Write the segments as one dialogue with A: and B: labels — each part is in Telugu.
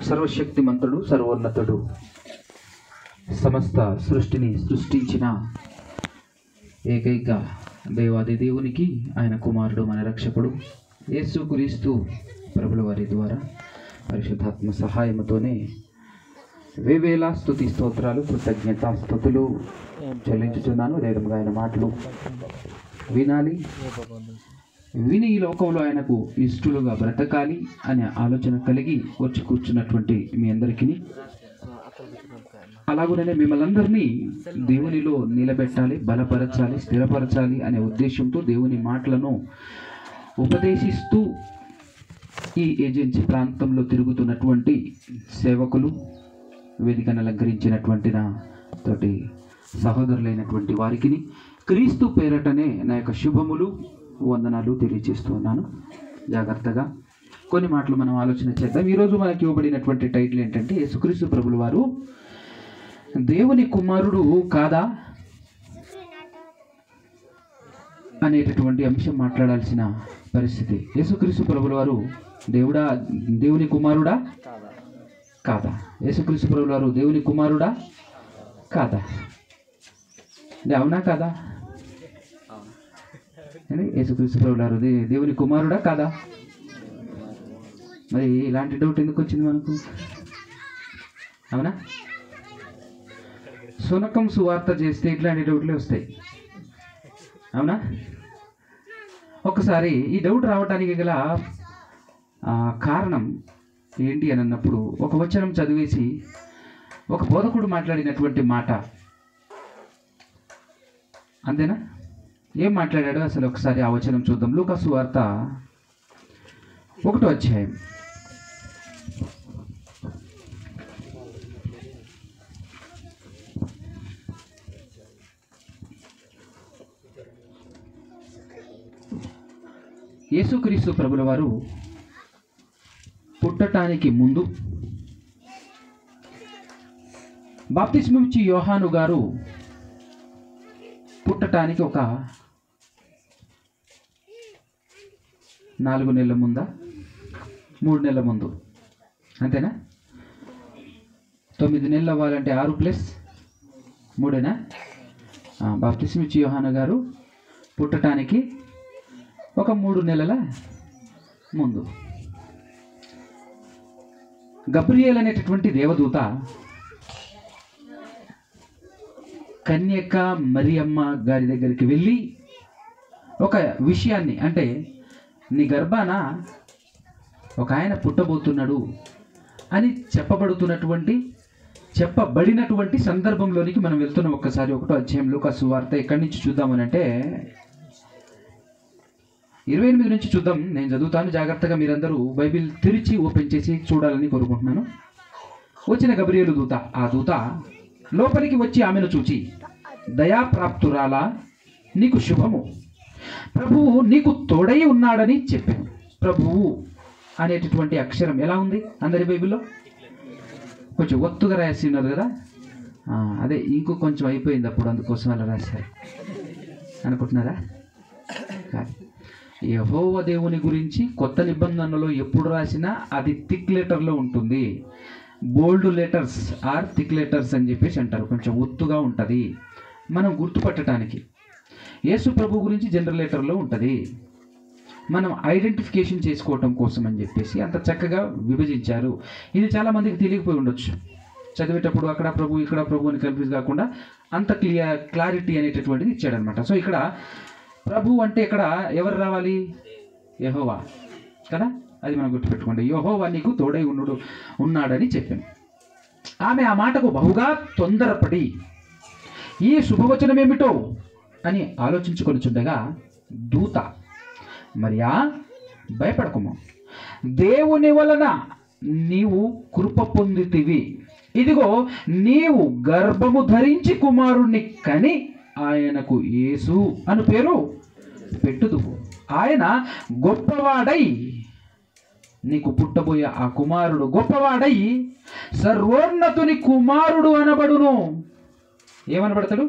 A: సర్వశక్తిమంతుడు, సర్వోన్నతుడు, సమస్త సృష్టిని సృష్టించిన ఏకైక దేవాది దేవునికి, ఆయన కుమారుడు మన రక్షకుడు యేసుక్రీస్తు ప్రభుల వారి ద్వారా పరిశుద్ధాత్మ సహాయముతోనే వేవేల స్తుతి స్తోత్రాలు, కృతజ్ఞత స్తుతులు చెల్లించుచున్నాను. ధైర్యంగా ఆయన మాటలు వినాలి, విని ఈ లోకంలో ఆయనకు ఇష్టలుగా బ్రతకాలి అనే ఆలోచన కలిగి వచ్చి కూర్చున్నటువంటి మీ అందరికీ, అలాగనే మిమ్మల్ని అందరినీ దేవునిలో నిలబెట్టాలి, బలపరచాలి, స్థిరపరచాలి అనే ఉద్దేశంతో దేవుని మాటలను ఉపదేశిస్తూ ఈ ఏజెన్సీ ప్రాంతంలో తిరుగుతున్నటువంటి సేవకులు, వేదికను అలంకరించినటువంటి నా తోటి సహోదరులైనటువంటి వారికి క్రీస్తు పేరటనే నా యొక్క శుభములు, వందనాలు తెలియజేస్తున్నాను. జాగ్రత్తగా కొన్ని మాటలు మనం ఆలోచన చేద్దాం. ఈరోజు మనకి ఇవ్వబడినటువంటి టైటిల్ ఏంటంటే, యేసుక్రీస్తు ప్రభుల వారు దేవుని కుమారుడు కాదా అనేటటువంటి అంశం మాట్లాడాల్సిన పరిస్థితి. యేసుక్రీస్తు ప్రభుల వారు దేవుని కుమారుడా కాదా? యేసుక్రీస్తు ప్రభుల వారు దేవుని కుమారుడా కాదా? అవునా కాదా? యేసుక్రీస్తు ప్రభుల వారు దేవుని కుమారుడా కాదా? మరి ఇలాంటి డౌట్ ఎందుకు వచ్చింది మనకు? అవునా? సునకం సువార్త చేస్తే ఇట్లాంటి డౌట్లే వస్తాయి. అవునా? ఒకసారి ఈ డౌట్ రావడానికి గల కారణం ఏంటి అని అన్నప్పుడు, ఒక వచనం చదివేసి ఒక బోధకుడు మాట్లాడినటువంటి మాట, అంతేనా? ఏం మాట్లాడాడో అసలు ఒకసారి ఆ వచనం చూద్దాం. లూకా సువార్త 1వ అధ్యాయం. యేసుక్రీస్తు ప్రభుల వారు పుట్టటానికి ముందు బాప్తిస్మం ఇచ్చి యోహాను గారు పుట్టటానికి ఒక 4 నెలల ముందా, 3 నెలల ముందు, అంతేనా? 9 నెలలు అవ్వాలంటే 6 + 3 బాప్తిస్మం ఇచ్చి యోహాను గారు పుట్టటానికి ఒక 3 నెలల ముందు గబ్రియేల్ అనేటటువంటి దేవదూత కన్యక మరియమ్మ గారి దగ్గరికి వెళ్ళి ఒక విషయాన్ని, అంటే నీ గర్భాన ఒక ఆయన పుట్టబోతున్నాడు అని చెప్పబడినటువంటి సందర్భంలోనికి మనం వెళ్తున్నాం. ఒక్కసారి 1వ అధ్యాయంలో లూకా సువార్త ఎక్కడి నుంచి చూద్దామనంటే 28 నుంచి చూద్దాం. నేను చదువుతాను, జాగ్రత్తగా మీరందరూ బైబిల్ తెరిచి ఓపెన్ చేసి చూడాలని కోరుకుంటున్నాను. వచ్చిన గబ్రియేలు దూత, ఆ దూత లోపలికి వచ్చి ఆమెను చూచి, దయాప్రాప్తురాలా, నీకు శుభము, ప్రభువు నీకు తోడై ఉన్నాడని చెప్పాను. ప్రభువు అనేటటువంటి అక్షరం ఎలా ఉంది అందరి బైబిల్లో? కొంచెం ఒత్తుగా రాసి ఉన్నది కదా, అదే ఇంకో కొంచెం అయిపోయింది అప్పుడు, అందుకోసం అలా రాశారు అనుకుంటున్నారా? కాదు. యెహోవా దేవుని గురించి కొత్త నిబంధనలో ఎప్పుడు రాసినా అది థిక్ లెటర్లో ఉంటుంది. Bold letters or thick letters అని చెప్పేసి అంటారు. కొంచెం ఒత్తుగా ఉంటుంది మనం గుర్తుపట్టడానికి. యేసు ప్రభు గురించి జనరల్ లెటర్లో ఉంటుంది. మనం ఐడెంటిఫికేషన్ చేసుకోవటం కోసం అని చెప్పేసి అంత చక్కగా విభజించారు. ఇది చాలామందికి తెలియకపోయి ఉండొచ్చు. చదివేటప్పుడు అక్కడ ప్రభు ఇక్కడ ప్రభు అని కన్ఫ్యూజ్ కాకుండా అంత క్లారిటీ అనేటటువంటిది ఇచ్చాడనమాట. సో ఇక్కడ ప్రభు అంటే ఇక్కడ ఎవరు రావాలి? యెహోవా కదా, అది మనం గుర్తుపెట్టుకోండి. యెహోవా నీకు తోడై ఉన్నాడని చెప్పాను. ఆమె ఆ మాటకు బహుగా తొందరపడి ఈ శుభవచనం ఏమిటో అని ఆలోచించుకొని చుండగా దూత, మరియా భయపడకుము, దేవుని వలన నీవు కృప పొందితివి, ఇదిగో నీవు గర్భము ధరించి కుమారుణ్ణి కని ఆయనకు యేసు అను పేరు పెట్టుదువు. ఆయన గొప్పవాడై, నీకు పుట్టబోయే ఆ కుమారుడు గొప్పవాడై సర్వోన్నతుని కుమారుడు అనబడును. ఏమనబడతాడు?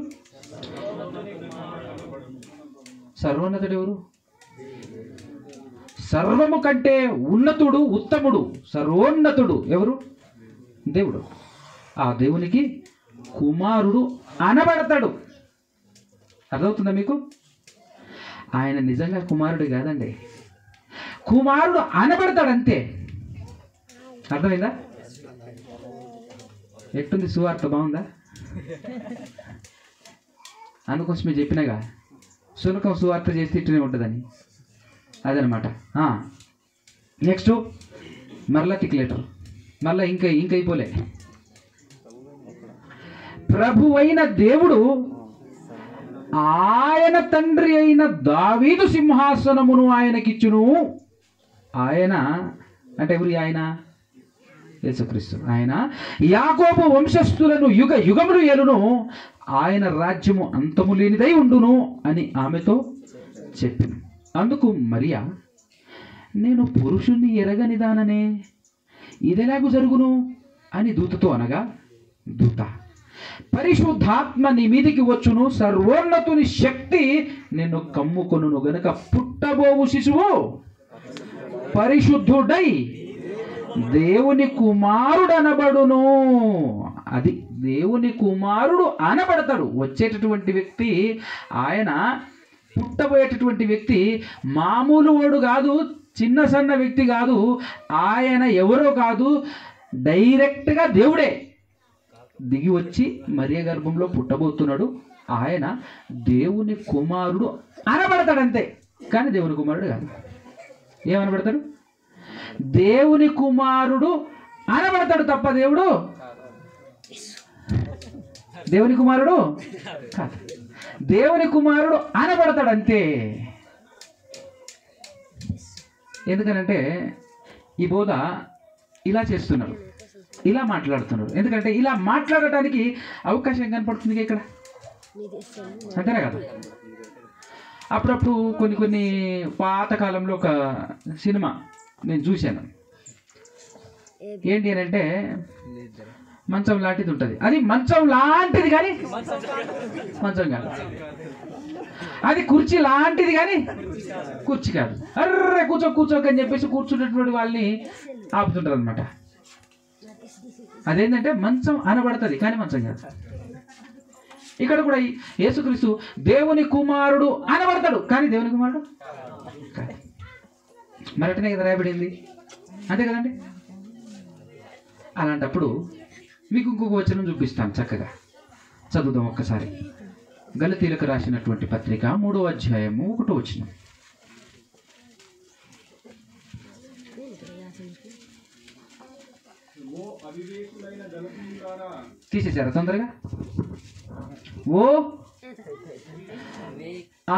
A: సర్వోన్నతుడు ఎవరు? సర్వము కంటే ఉన్నతుడు, ఉత్తముడు, సర్వోన్నతుడు ఎవరు? దేవుడు. ఆ దేవునికి కుమారుడు అనబడతాడు. అర్థమవుతుందా మీకు? ఆయన నిజంగా కుమారుడు కాదండి, కుమారుడు అనబడతాడు అంతే. అర్థమైందా? ఎట్టుంది సువార్త? బాగుందా? అందుకోసమే చెప్పినగా శునకం సువార్త చేస్తే ఇట్టునే ఉంటుందని. అదనమాట. నెక్స్ట్ మరలా టిక్లేటర్, మరలా ఇంకా అయిపోలే. ప్రభు అయిన దేవుడు ఆయన తండ్రి అయిన దావీదు సింహాసనమును ఆయనకిచ్చును. ఆయన అంటే ఎవరు? ఆయన యేసుక్రీస్తు. ఆయన యాకోబు వంశస్థులను యుగ యుగములు ఏలును, ఆయన రాజ్యము అంతము లేనిదై ఉండును అని ఆమెతో చెప్పిన. అందుకు మరియా, నేను పురుషుణ్ణి ఎరగని దాననే, ఇదెలాగు జరుగును అని దూతతో అనగా, దూత, పరిశుద్ధాత్మ నీ మీదికి వచ్చును, సర్వోన్నతుని శక్తి నిన్ను కమ్ముకొనును గనుక పుట్టబోవు శిశువు పరిశుద్ధుడై దేవుని కుమారుడు అనబడును. అది దేవుని కుమారుడు అనబడతాడు. వచ్చేటటువంటి వ్యక్తి, ఆయన పుట్టబోయేటటువంటి వ్యక్తి మామూలు వాడు కాదు, చిన్న సన్న వ్యక్తి కాదు, ఆయన ఎవరో కాదు, డైరెక్ట్గా దేవుడే దిగి వచ్చి మరియ గర్భంలో పుట్టబోతున్నాడు. ఆయన దేవుని కుమారుడు అనబడతాడు అంతే, కానీ దేవుని కుమారుడు కాదు. ఏమనబడతాడు? దేవుని కుమారుడు అనబడతాడు తప్ప దేవుని కుమారుడు కాదు. దేవుని కుమారుడు అనబడతాడు అంతే. ఎందుకనంటే ఈ బోధ ఇలా చేస్తున్నారు, ఇలా మాట్లాడుతున్నారు. ఎందుకంటే ఇలా మాట్లాడటానికి అవకాశం కనపడుతుంది ఇక్కడ, అంతేనా కదా? అప్పుడప్పుడు కొన్ని పాతకాలంలో ఒక సినిమా నేను చూశాను. ఏంటి అని అంటే, మంచం లాంటిది ఉంటుంది. అది మంచం లాంటిది కానీ మంచం కాదు, అది కుర్చీ లాంటిది కానీ కుర్చీ కాదు. అర్రే కూర్చోకని చెప్పేసి కూర్చున్నటువంటి వాళ్ళని ఆపుతుంటారు అనమాట. అదేంటంటే మంచం అనబడుతుంది కానీ మంచం కాదు. ఇక్కడ కూడా యేసుక్రీస్తు దేవుని కుమారుడు అనబడతాడు కానీ దేవుని కుమారుడు కాదు. మరటనే కదా రాయబడింది, అంతే కదండి? అలాంటప్పుడు మీకు ఇంకొక వచనం చూపిస్తాను, చక్కగా చదువుదాం ఒక్కసారి. గలతీలకు రాసినటువంటి పత్రిక 3వ అధ్యాయము 1వ వచనం. తీసేశారా తొందరగా? ఓ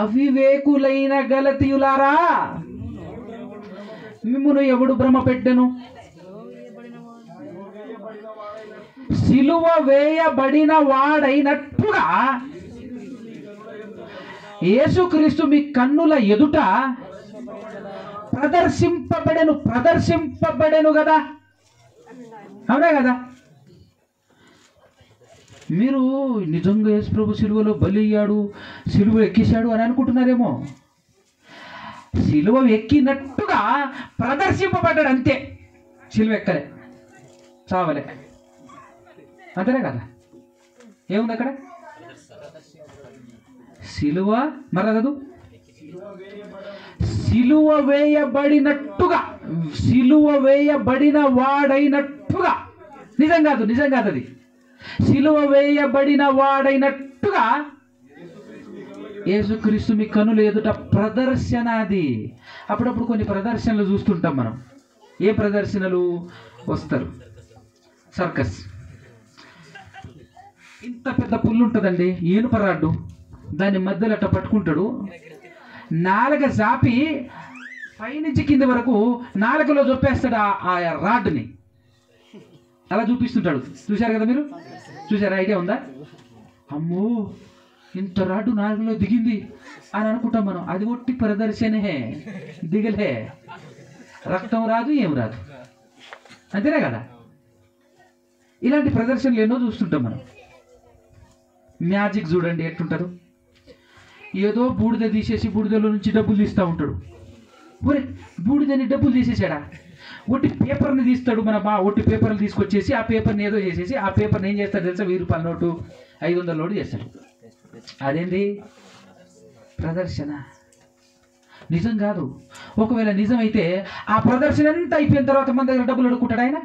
A: అవివేకులైన గలతీయులారా, మిమ్మును ఎవడు భ్రమ పెట్టెను? సిలువ వేయబడిన వాడైనట్టుగా యేసుక్రీస్తు మీ కన్నుల ఎదుట ప్రదర్శింపబడెను కదా. అవునా కదా? మీరు నిజంగా యేసు ప్రభు సిలువలో బలి అయ్యాడు, సిలువ ఎక్కేశాడు అని అనుకుంటున్నారేమో. సిలువ ఎక్కినట్టుగా ప్రదర్శింపబడ్డాడు అంతే, సిలువ ఎక్కలే, చావలే, అంతేనే కదా? ఏముంది అక్కడ? సిలువ మరదదు, సిలువ వేయబడినట్టుగా, సిలువ వేయబడిన వాడైనట్టుగా, నిజం కాదు అది. సిలువ వేయబడిన వాడైనట్టుగా యేసుక్రీస్తు మీ కనుల ఎదుట ప్రదర్శన. అది అప్పుడప్పుడు కొన్ని ప్రదర్శనలు చూస్తుంటాం మనం. ఏ ప్రదర్శనలు? వస్తారు సర్కస్, ఇంత పెద్ద పుల్లు ఉంటుందండి, ఏనుప రాడ్డు, దాని మధ్యలో అట్ట పట్టుకుంటాడు, నాలుక చాపి పైనుంచి కింది వరకు నాలుకలో చొప్పేస్తాడు ఆ రాడ్డుని, అలా చూపిస్తుంటాడు. చూశారు కదా మీరు? చూసారా? ఐడియా ఉందా? అమ్మో ఇంత రాడ్డు నాలుగులో దిగింది అని అనుకుంటాం మనం. అది ఒట్టి ప్రదర్శనే, దిగలే, రక్తం రాదు, ఏం రాదు, అంతేనే కదా? ఇలాంటి ప్రదర్శనలు ఎన్నో చూస్తుంటాం మనం. మ్యాజిక్ చూడండి ఎట్టుంటారు. ఏదో బూడిద తీసేసి బూడిదలో నుంచి డబ్బులు తీస్తూ ఉంటాడు. ఒరే బూడిదని డబ్బులు తీసేసాడా? ఒట్టి పేపర్ని తీస్తాడు మన ఒట్టి పేపర్లు తీసుకొచ్చేసి ఆ పేపర్ని ఏదో చేసేసి ఆ పేపర్ని ఏం చేస్తాడు తెలుసా? 1000 రూపాయల నోటు 500 నోటు చేస్తాడు. అదేంటి? ప్రదర్శన. నిజం కాదు. ఒకవేళ నిజమైతే ఆ ప్రదర్శన అంతా అయిపోయిన తర్వాత మన దగ్గర డబ్బులు అడుక్కుంటాడు ఆయన?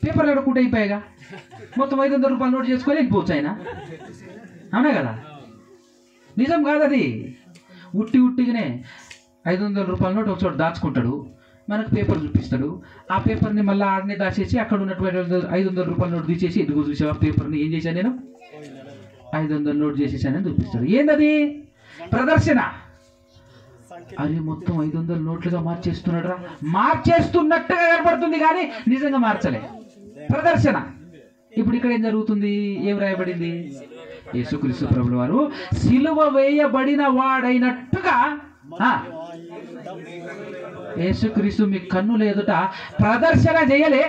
A: పేపర్లు అడుక్కుంటే అయిపోయాగా మొత్తం 500 రూపాయల నోటు చేసుకొని వెళ్ళిపోవచ్చు ఆయన. అవునా కదా? నిజం కాదు అది. ఉట్టిగానే 500 రూపాయల నోటు ఒక చోట దాచుకుంటాడు, మనకు పేపర్ చూపిస్తాడు. ఆ పేపర్ని మళ్ళీ ఆడనే దాచేసి అక్కడ ఉన్నటువంటి 500 రూపాయల నోటు తీసేసి ఇదిగో చూసావా పేపర్ని ఏం చేశాను నేను? 500 నోటు చేసేసానని చూపిస్తాడు. ఏందది? ప్రదర్శన. అది మొత్తం 500 నోట్లుగా మార్చేస్తున్నాడు రా. మార్చేస్తున్నట్టుగా కనపడుతుంది కానీ నిజంగా మార్చలే. ప్రదర్శన. ఇప్పుడు ఇక్కడ ఏం జరుగుతుంది? ఏం రాయబడింది? యేసుక్రీస్తు ప్రభుల వారు సిలువ వేయబడిన వాడైనట్టుగా యేసుక్రీస్తు మీ కన్నుల ఎదుట ప్రదర్శన చేయలే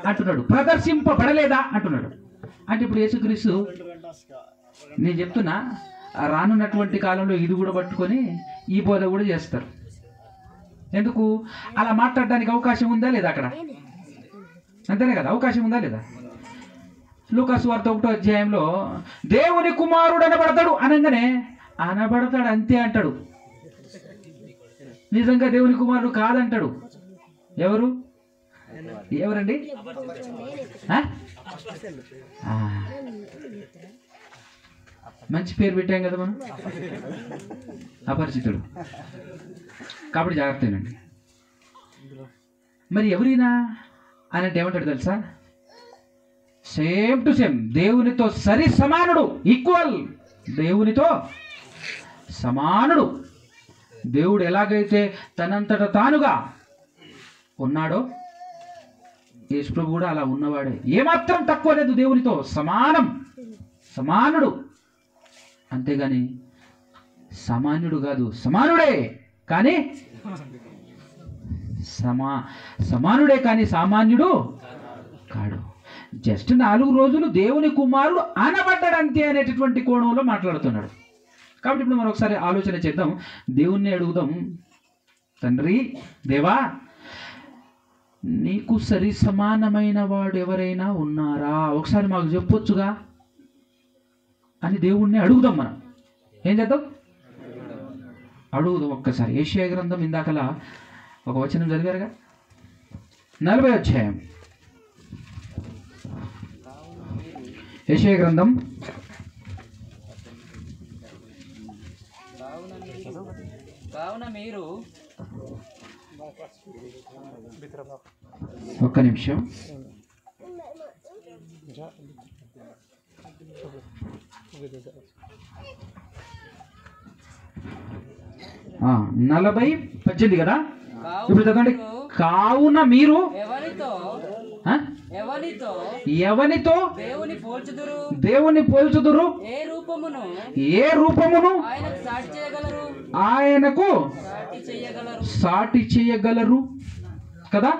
A: అంటున్నాడు. ప్రదర్శింపబడలేదా అంటున్నాడు. అంటే ఇప్పుడు యేసుక్రీస్తు, నేను చెప్తున్నా, రానున్నటువంటి కాలంలో ఇది కూడా పట్టుకొని ఈ బోధ కూడా చేస్తారు. ఎందుకు? అలా మాట్లాడడానికి అవకాశం ఉందా లేదా అక్కడ? అంతేనే కదా, అవకాశం ఉందా లేదా? లూకాసు వార్త 1వ అధ్యాయంలో దేవుని కుమారుడు అనబడతాడు అనగానే అనబడతాడు అంతే అంటాడు. నిజంగా దేవుని కుమారుడు కాదంటాడు. ఎవరండి? మంచి పేరు పెట్టాం కదా మనం, అపరిచితుడు. కాబట్టి జాగ్రత్తనండి. మరి ఎవరైనా అని అంటే ఏమంటాడు తెలుసా? సేమ్ టు సేమ్, దేవునితో సరి సమానుడు, ఈక్వల్, దేవునితో సమానుడు. దేవుడు ఎలాగైతే తనంతట తానుగా ఉన్నాడో యేసు ప్రభు కూడా అలా ఉన్నవాడే. ఏమాత్రం తక్కువ లేదు, దేవునితో సమానుడు. అంతేగాని సామాన్యుడు కాదు, సమానుడే కానీ సమానుడే కానీ సామాన్యుడు కాడు. జస్ట్ 4 రోజులు దేవుని కుమారుడు అనబడ్డాడు అంతే అనేటటువంటి కోణంలో మాట్లాడుతున్నాడు. కాబట్టి ఇప్పుడు మనం ఒకసారి ఆలోచన చేద్దాం, దేవుణ్ణి అడుగుదాం. తండ్రి, దేవా, నీకు సరి సమానమైన వాడు ఎవరైనా ఉన్నారా? ఒకసారి మాకు చెప్పొచ్చుగా అని దేవుణ్ణి అడుగుదాం. మనం ఏం చేద్దాం? అడుగుదాం ఒక్కసారి. యెషయా గ్రంథం ఇందాకలా ఒక వచనం చదివారుగా, 40వ అధ్యాయం. యెషయా గ్రంథం
B: కావున మీరు
A: ఒక్క నిమిషం. ఆ 40:18 కదా. ఇప్పుడు చదవండి. కావున మీరు ఎవనితో దేవుని పోల్చుదురు? ఏ రూపమును ఆయనకు సాటి చేయగలరు కదా.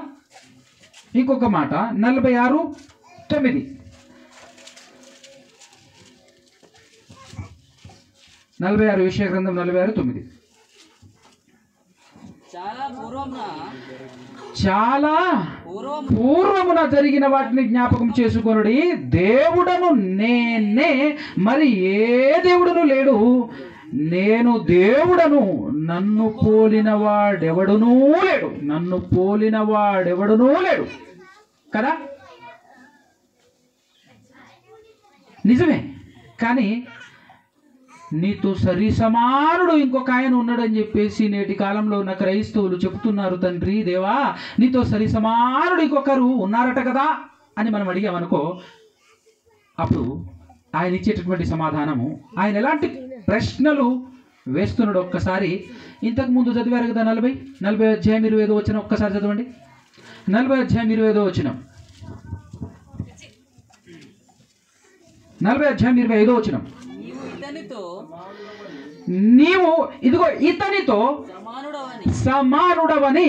A: ఇంకొక మాట 46:9. 46 యెషయా గ్రంథం 46:9. చాలా పూర్వమున జరిగిన వాటిని జ్ఞాపకం చేసుకొనుడి. దేవుడను నేనే, మరి ఏ దేవుడును లేడు. నేను దేవుడను, నన్ను పోలిన వాడెవడునూ లేడు. కదా, నిజమే. కానీ నీతో సరి సమానుడు ఇంకొక ఆయన ఉన్నాడని చెప్పేసి నేటి కాలంలో ఉన్న క్రైస్తవులు చెబుతున్నారు. తండ్రి, దేవా, నీతో సరి సమానుడు ఇంకొకరు ఉన్నారట కదా అని మనం అడిగామనుకో, అప్పుడు ఆయన ఇచ్చేటటువంటి సమాధానము, ఆయన ఎలాంటి ప్రశ్నలు వేస్తున్నాడు ఒక్కసారి ఇంతకు ముందు చదివారు కదా. 40వ అధ్యాయం 25వ వచనం ఒక్కసారి చదవండి. 40వ అధ్యాయం 25వ వచనం. 40వ అధ్యాయం 25వ వచనం. నీవు ఇదిగో ఇతనితో సమానుడవని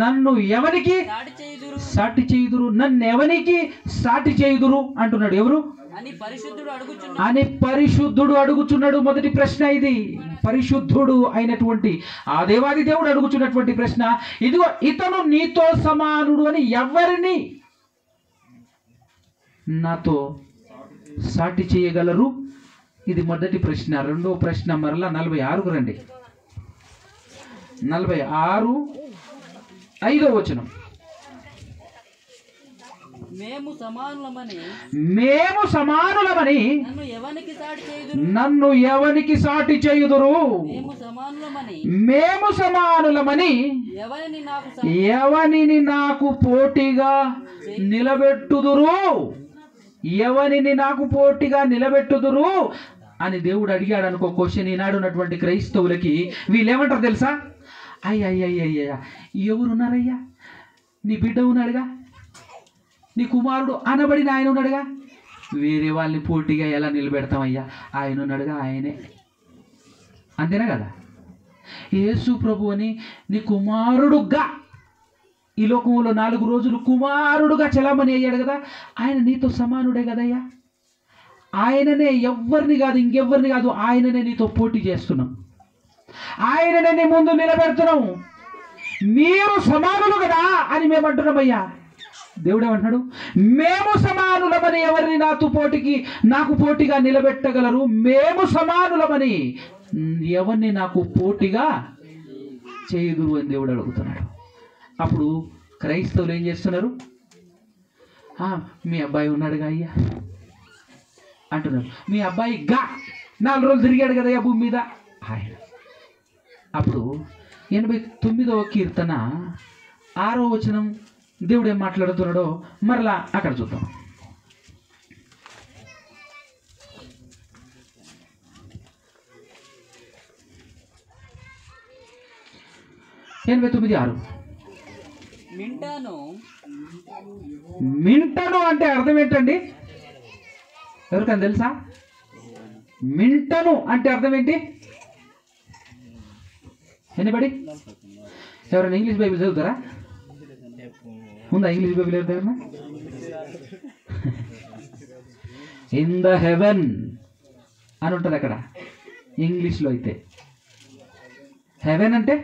A: నన్ను ఎవరికి సాటి చేయుదురు, నన్నెవనికి సాటి చేయుదురు అంటున్నాడు. ఎవరు
B: అని
A: పరిశుద్ధుడు అడుగుచున్నాడు. మొదటి ప్రశ్న ఇది. పరిశుద్ధుడు అయినటువంటి ఆ దేవాది దేవుడు అడుగుచున్నటువంటి ప్రశ్న ఇదిగో, ఇతను నీతో సమానుడు అని ఎవరిని నాతో సాటి చేయగలరు? ఇది మొదటి ప్రశ్న. రెండో ప్రశ్న మరలా 46కు రండి. 46 5వ వచనం.
B: మేము సమానులమని
A: నన్ను ఎవనికి సాటి చేయుదురు? మేము సమానులమని ఎవనిని నాకు పోటీగా నిలబెట్టుదురు? ఎవనిని నాకు పోటీగా నిలబెట్టుదురు అని దేవుడు అడిగాడు అనుకో క్వశ్చన్. ఈనాడు ఉన్నటువంటి క్రైస్తవులకి వీళ్ళేమంటారు తెలుసా? అయ్యయ్యయ్యయ్యా, ఎవరున్నారయ్యా? నీ బిడ్డ ఉన్నాడుగా, నీ కుమారుడు అనబడిన ఆయన ఉన్నాడుగా, వేరే వాళ్ళని పోటీగా ఎలా నిలబెడతామయ్యా? ఆయన ఉన్నాడుగా, ఆయనే. అంతేనా కదా? యేసు ప్రభు అని నీ కుమారుడుగా ఈ లోకంలో 4 రోజులు కుమారుడుగా చలామణి అయ్యాడు కదా, ఆయన నీతో సమానుడే కదయ్యా. ఆయననే, ఎవ్వరిని కాదు, ఇంకెవ్వరిని కాదు, ఆయననే నీతో పోటీ చేస్తున్నాం, ఆయననే నీ ముందు నిలబెడుతున్నాం. మీరు సమానులు కదా అని మేము అంటున్నామయ్యా. దేవుడు ఏమంటున్నాడు? మేము సమానులమని ఎవరిని నాకు పోటీగా నిలబెట్టగలరు? మేము సమానులమని ఎవరిని నాకు పోటీగా చేయుదురు అని దేవుడు అడుగుతున్నాడు. అప్పుడు క్రైస్తవులు ఏం చేస్తున్నారు? మీ అబ్బాయి ఉన్నాడుగా అయ్యా అంటున్నారు. మీ అబ్బాయి 4 రోజులు తిరిగాడు కదయ్యా భూమి మీద ఆయన. అప్పుడు 89వ కీర్తన 6వ వచనం దేవుడు ఏం మాట్లాడుతున్నాడో మరలా అక్కడ చూద్దాం. 89:6. మింటను అంటే అర్థం ఏంటండి? ఎవరికైనా తెలుసా? మింటను అంటే అర్థం ఏంటి? ఎనిబడి? ఎవరైనా ఇంగ్లీష్ బైబిల్ చదువుతారా? ఉందా ఇంగ్లీష్ బైబిల్ ఎవరైనా? ఇన్ ద హెవెన్ అని ఉంటుంది అక్కడ ఇంగ్లీష్లో. అయితే హెవెన్ అంటే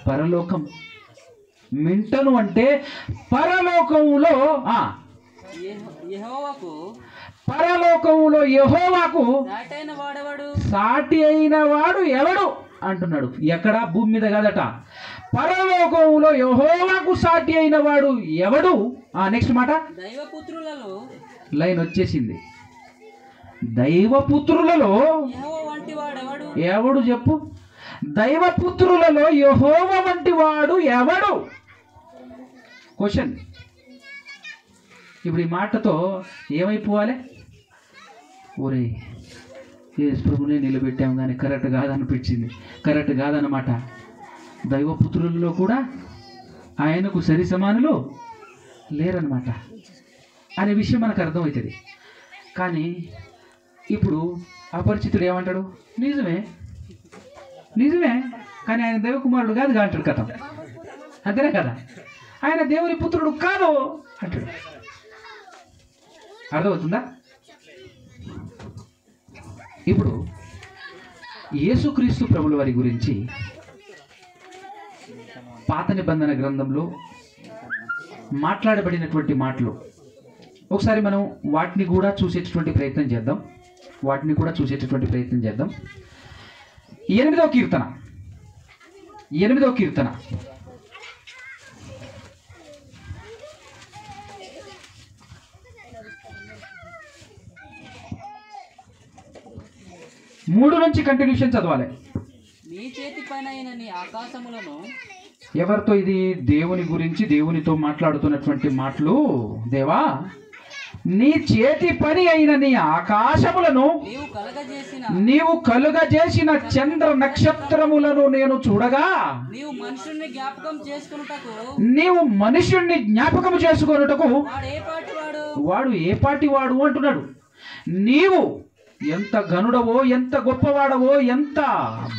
A: పరలోకం, మింటను అంటే పరలోకములో యెహోవాకు సాటి అయిన వాడు ఎవడు అంటున్నాడు. ఎక్కడ? భూమి మీద కాదట, పరలోకములో యెహోవాకు సాటి అయిన వాడు ఎవడు? నెక్స్ట్ మాట, లైన్ వచ్చేసింది. దైవపుత్రులలో ఎవడు చెప్పు? దైవపుత్రులలో యెహోవా వంటి వాడు ఎవడు? క్వశ్చన్. ఇప్పుడు ఈ మాటతో ఏమైపోవాలి? ఒరే యేసు ప్రభునే నిలబెట్టాము కానీ కరెక్ట్ కాదనిపించింది. కరెక్ట్ కాదన్నమాట. దైవపుత్రులలో కూడా ఆయనకు సరి సమానులు లేరన్నమాట అనే విషయం మనకు అర్థమవుతుంది. కానీ ఇప్పుడు అపరిచితుడు ఏమంటాడు? నిజమే కానీ ఆయన దైవకుమారుడు కాదు అంటాడు. కథం అంతేనే కదా? ఆయన దేవుని పుత్రుడు కాదు అంటాడు. అర్థమవుతుందా? ఇప్పుడు యేసుక్రీస్తు ప్రభుల వారి గురించి పాత నిబంధన గ్రంథంలో మాట్లాడబడినటువంటి మాటలు ఒకసారి మనం వాటిని కూడా చూసేటటువంటి ప్రయత్నం చేద్దాం. 8వ కీర్తన 3 నుంచి కంటిన్యూషన్ చదవాలి.
B: నీ చేతి పైన నీ ఆకాశములను.
A: ఎవరితో ఇది? దేవుని గురించి, దేవునితో మాట్లాడుతున్నటువంటి మాటలు. దేవా, నీ చేతి పని అయిన నీ ఆకాశములను, నీవు కలుగజేసిన చంద్ర నక్షత్రములను నేను చూడగా, నీవు మనుషుణ్ణి జ్ఞాపకం చేసుకొనుటకు వాడు ఏ పాటి వాడు అంటున్నాడు. నీవు ఎంత ఘనుడవో, ఎంత గొప్పవాడవో, ఎంత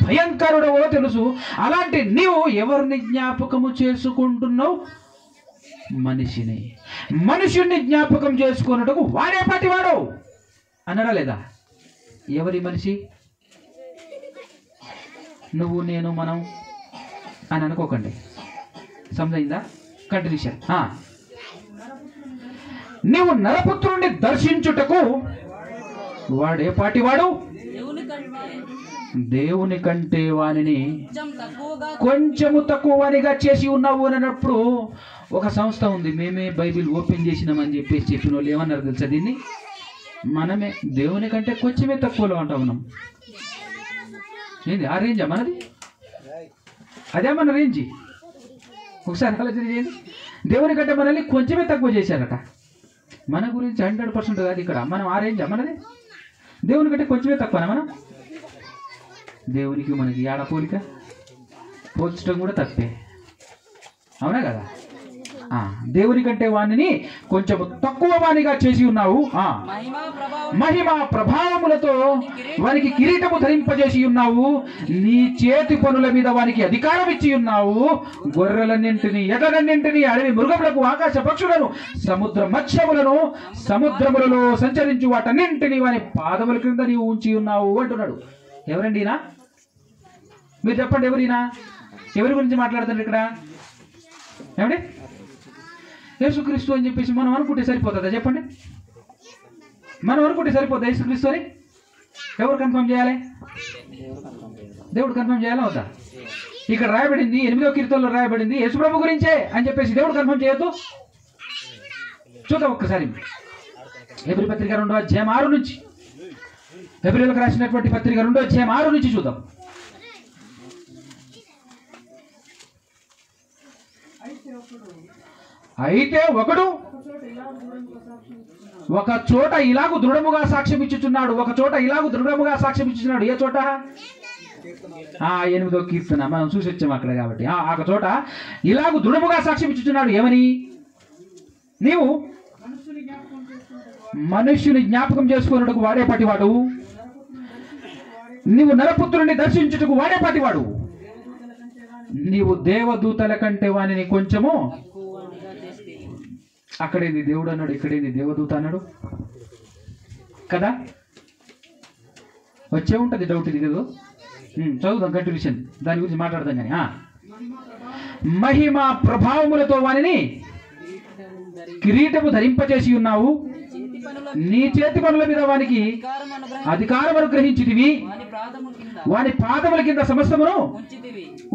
A: భయంకరుడవో తెలుసు. అలాంటి నీవు ఎవరిని జ్ఞాపకము చేసుకుంటున్నావు? మనుషుణ్ణి జ్ఞాపకం చేసుకున్నట్టుకు వాడే పాటివాడు అన్నాడా లేదా? ఎవరి మనిషి? నువ్వు, నేను, మనం అని అనుకోకండి. సమజైందా? కంటిన్యూషన్. నీవు నరపుత్రుణ్ణి దర్శించుటకు వాడే పాటివాడు? దేవుని కంటే వానిని కొంచెము తక్కువనిగా చేసి ఉన్నావు అన్నప్పుడు ఒక సంస్థ ఉంది, మేమే బైబిల్ ఓపెన్ చేసినామని చెప్పిన వాళ్ళు ఏమన్నారు తెలుసా? దీన్ని మనమే దేవుని కంటే కొంచెమే తక్కువలో అంటా ఉన్నాం. ఏంది ఆ రేంజా మనది? అదే మన రేంజ్. ఒకసారి ఆలోచన చేయండి. దేవుని కంటే మనల్ని కొంచెమే తక్కువ చేశారట. మన గురించి 100% కాదు ఇక్కడ. మనం ఆ రేంజా మనది? దేవుని కంటే కొంచెమే తక్కువనా మనం? దేవునికి మనకి ఏడ పోలిక? పోల్చడం కూడా తప్పే, అవునా కదా? దేవుని కంటే వాణిని కొంచెం తక్కువ వానిగా చేసి ఉన్నావు. మహిమ ప్రభావములతో వానికి కిరీటము ధరింపజేసి ఉన్నావు. నీ చేతి పనుల మీద వానికి అధికారం ఇచ్చి ఉన్నావు. గొర్రెలన్నింటినీ, ఎడ్లన్నింటినీ, అడవి మృగములకు, ఆకాశ పక్షులను, సముద్ర మత్స్యములను, సముద్రములలో సంచరించు వాటన్నింటినీ వాని పాదముల క్రింద నీవు ఉంచి ఉన్నావు అంటున్నాడు. ఎవరండి ఈయన? మీరు చెప్పండి, ఎవరైనా? ఎవరి గురించి మాట్లాడుతున్నారు ఇక్కడ? ఏమండి? యేసుక్రీస్తు అని చెప్పేసి మనం అనుకుంటే సరిపోతుందా? చెప్పండి. మనం అనుకుంటే సరిపోతుందా యేసుక్రీస్తు అని? ఎవరు కన్ఫర్మ్ చేయాలి? దేవుడు కన్ఫర్మ్ చేయాలా వద్దా? ఇక్కడ రాయబడింది, 8వ కీర్తనలో రాయబడింది యేసుప్రభు గురించే అని చెప్పేసి దేవుడు కన్ఫర్మ్ చేయొద్దు? చూద్దాం ఒక్కసారి. హెబ్రీ పత్రిక 2వ అధ్యాయం 6 నుంచి, హెబ్రీలకు రాసినటువంటి పత్రిక 2వ అధ్యాయం 6 నుంచి చూద్దాం. అయితే ఒకడు ఒక చోట ఇలాగు దృఢముగా సాక్ష్యం ఇచ్చుచున్నాడు. ఒక చోట ఇలాగు దృఢముగా సాక్ష్యం ఇచ్చుచున్నాడు. ఏ చోట? 8వ కీర్తన మనం చూసి వచ్చాము అక్కడ కాబట్టి. ఒక చోట ఇలాగు దృఢముగా సాక్ష్యం ఇచ్చుచున్నాడు. ఏమని? నీవు మనుష్యుని జ్ఞాపకం చేసుకున్నట్టుకు వాడే పటివాడు, నీవు నరపుత్రుని దర్శించుటకు వాడే పటివాడు, నీవు దేవదూతల కంటే వానిని కొంచెము. అక్కడేంది దేవుడు అన్నాడు, ఇక్కడేంది దేవదూత అన్నాడు కదా? వచ్చే ఉంటుంది డౌట్ ఇది కదా. చదువుదాం కంటిన్యూషన్, దాని గురించి మాట్లాడదాం. కానీ మహిమ ప్రభావములతో వానిని కిరీటము ధరింపచేసి ఉన్నావు. నీ చేతి పనుల మీద వానికి అధికారం అనుగ్రహించితివి. వాని పాదముల కింద సమస్తమును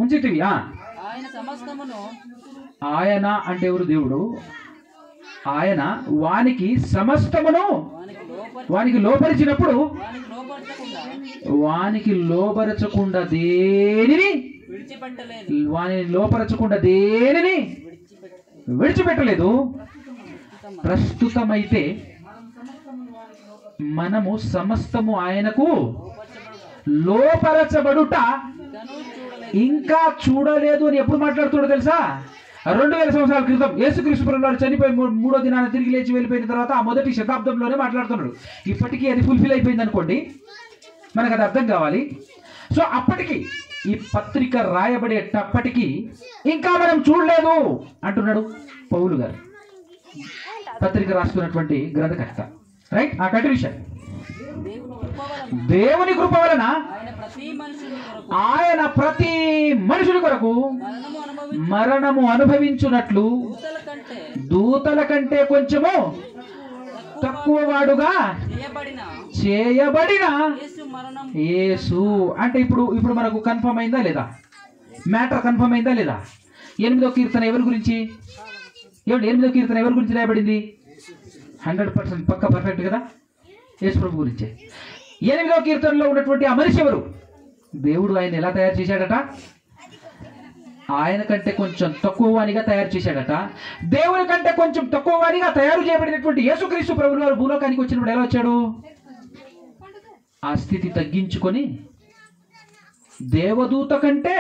A: ఉంచితివి. ఆయన అంటే ఎవరు? దేవుడు. ఆయన వానికి సమస్తమును వానికి లోపరిచినప్పుడు వానికి లోపరచకుండా దేనిని విడిచిపెట్టలేదు. ప్రస్తుతమైతే మనము సమస్తము ఆయనకు లోపరచబడుట ఇంకా చూడలేదు అని ఎప్పుడు మాట్లాడుతాడో తెలుసా? 2000 సంవత్సరాల క్రితం యేసుక్రీస్తు ప్రభువు చనిపోయి 3వ దినాన తిరిగి లేచి వెళ్ళిపోయిన తర్వాత ఆ మొదటి శతాబ్దంలోనే మాట్లాడుతున్నాడు. ఇప్పటికీ అది ఫుల్ఫిల్ అయిపోయింది అనుకోండి, మనకు అది అర్థం కావాలి. సో అప్పటికి ఈ పత్రిక రాయబడేటప్పటికి ఇంకా మనం చూడలేదు అంటున్నాడు పౌలు గారు, పత్రిక రాస్తున్నటువంటి గ్రంథకర్త. రైట్? ఆ కంటిన్యూషన్. దేవుని కృప వలన ఆయన ప్రతి మనుషుని కొరకు మరణము అనుభవించున్నట్లు దూతల కంటే కొంచెము తక్కువ వాడుగా చేయబడిన యేసు అంటే ఇప్పుడు మనకు కన్ఫర్మ్ అయిందా లేదా? మ్యాటర్ కన్ఫర్మ్ అయిందా లేదా? 8వ కీర్తన ఎవరి గురించి? 8వ కీర్తన ఎవరి గురించి రాయబడింది? 100% పక్క పర్ఫెక్ట్ కదా? యేసు ప్రభు గురించే. 8వ కీర్తనలో ఉన్నటువంటి ఆ మనిషి ఎవరు? దేవుడు ఆయన ఎలా తయారు చేశాడట? ఆయన కంటే కొంచెం తక్కువ వానిగా తయారు చేశాడట. దేవుని కంటే కొంచెం తక్కువ వానిగా తయారు చేయబడినటువంటి యేసుక్రీస్తు ప్రభువు వారు భూలోకానికి వచ్చినప్పుడు ఎలా వచ్చాడు? ఆ స్థితి తగ్గించుకొని దేవదూత కంటే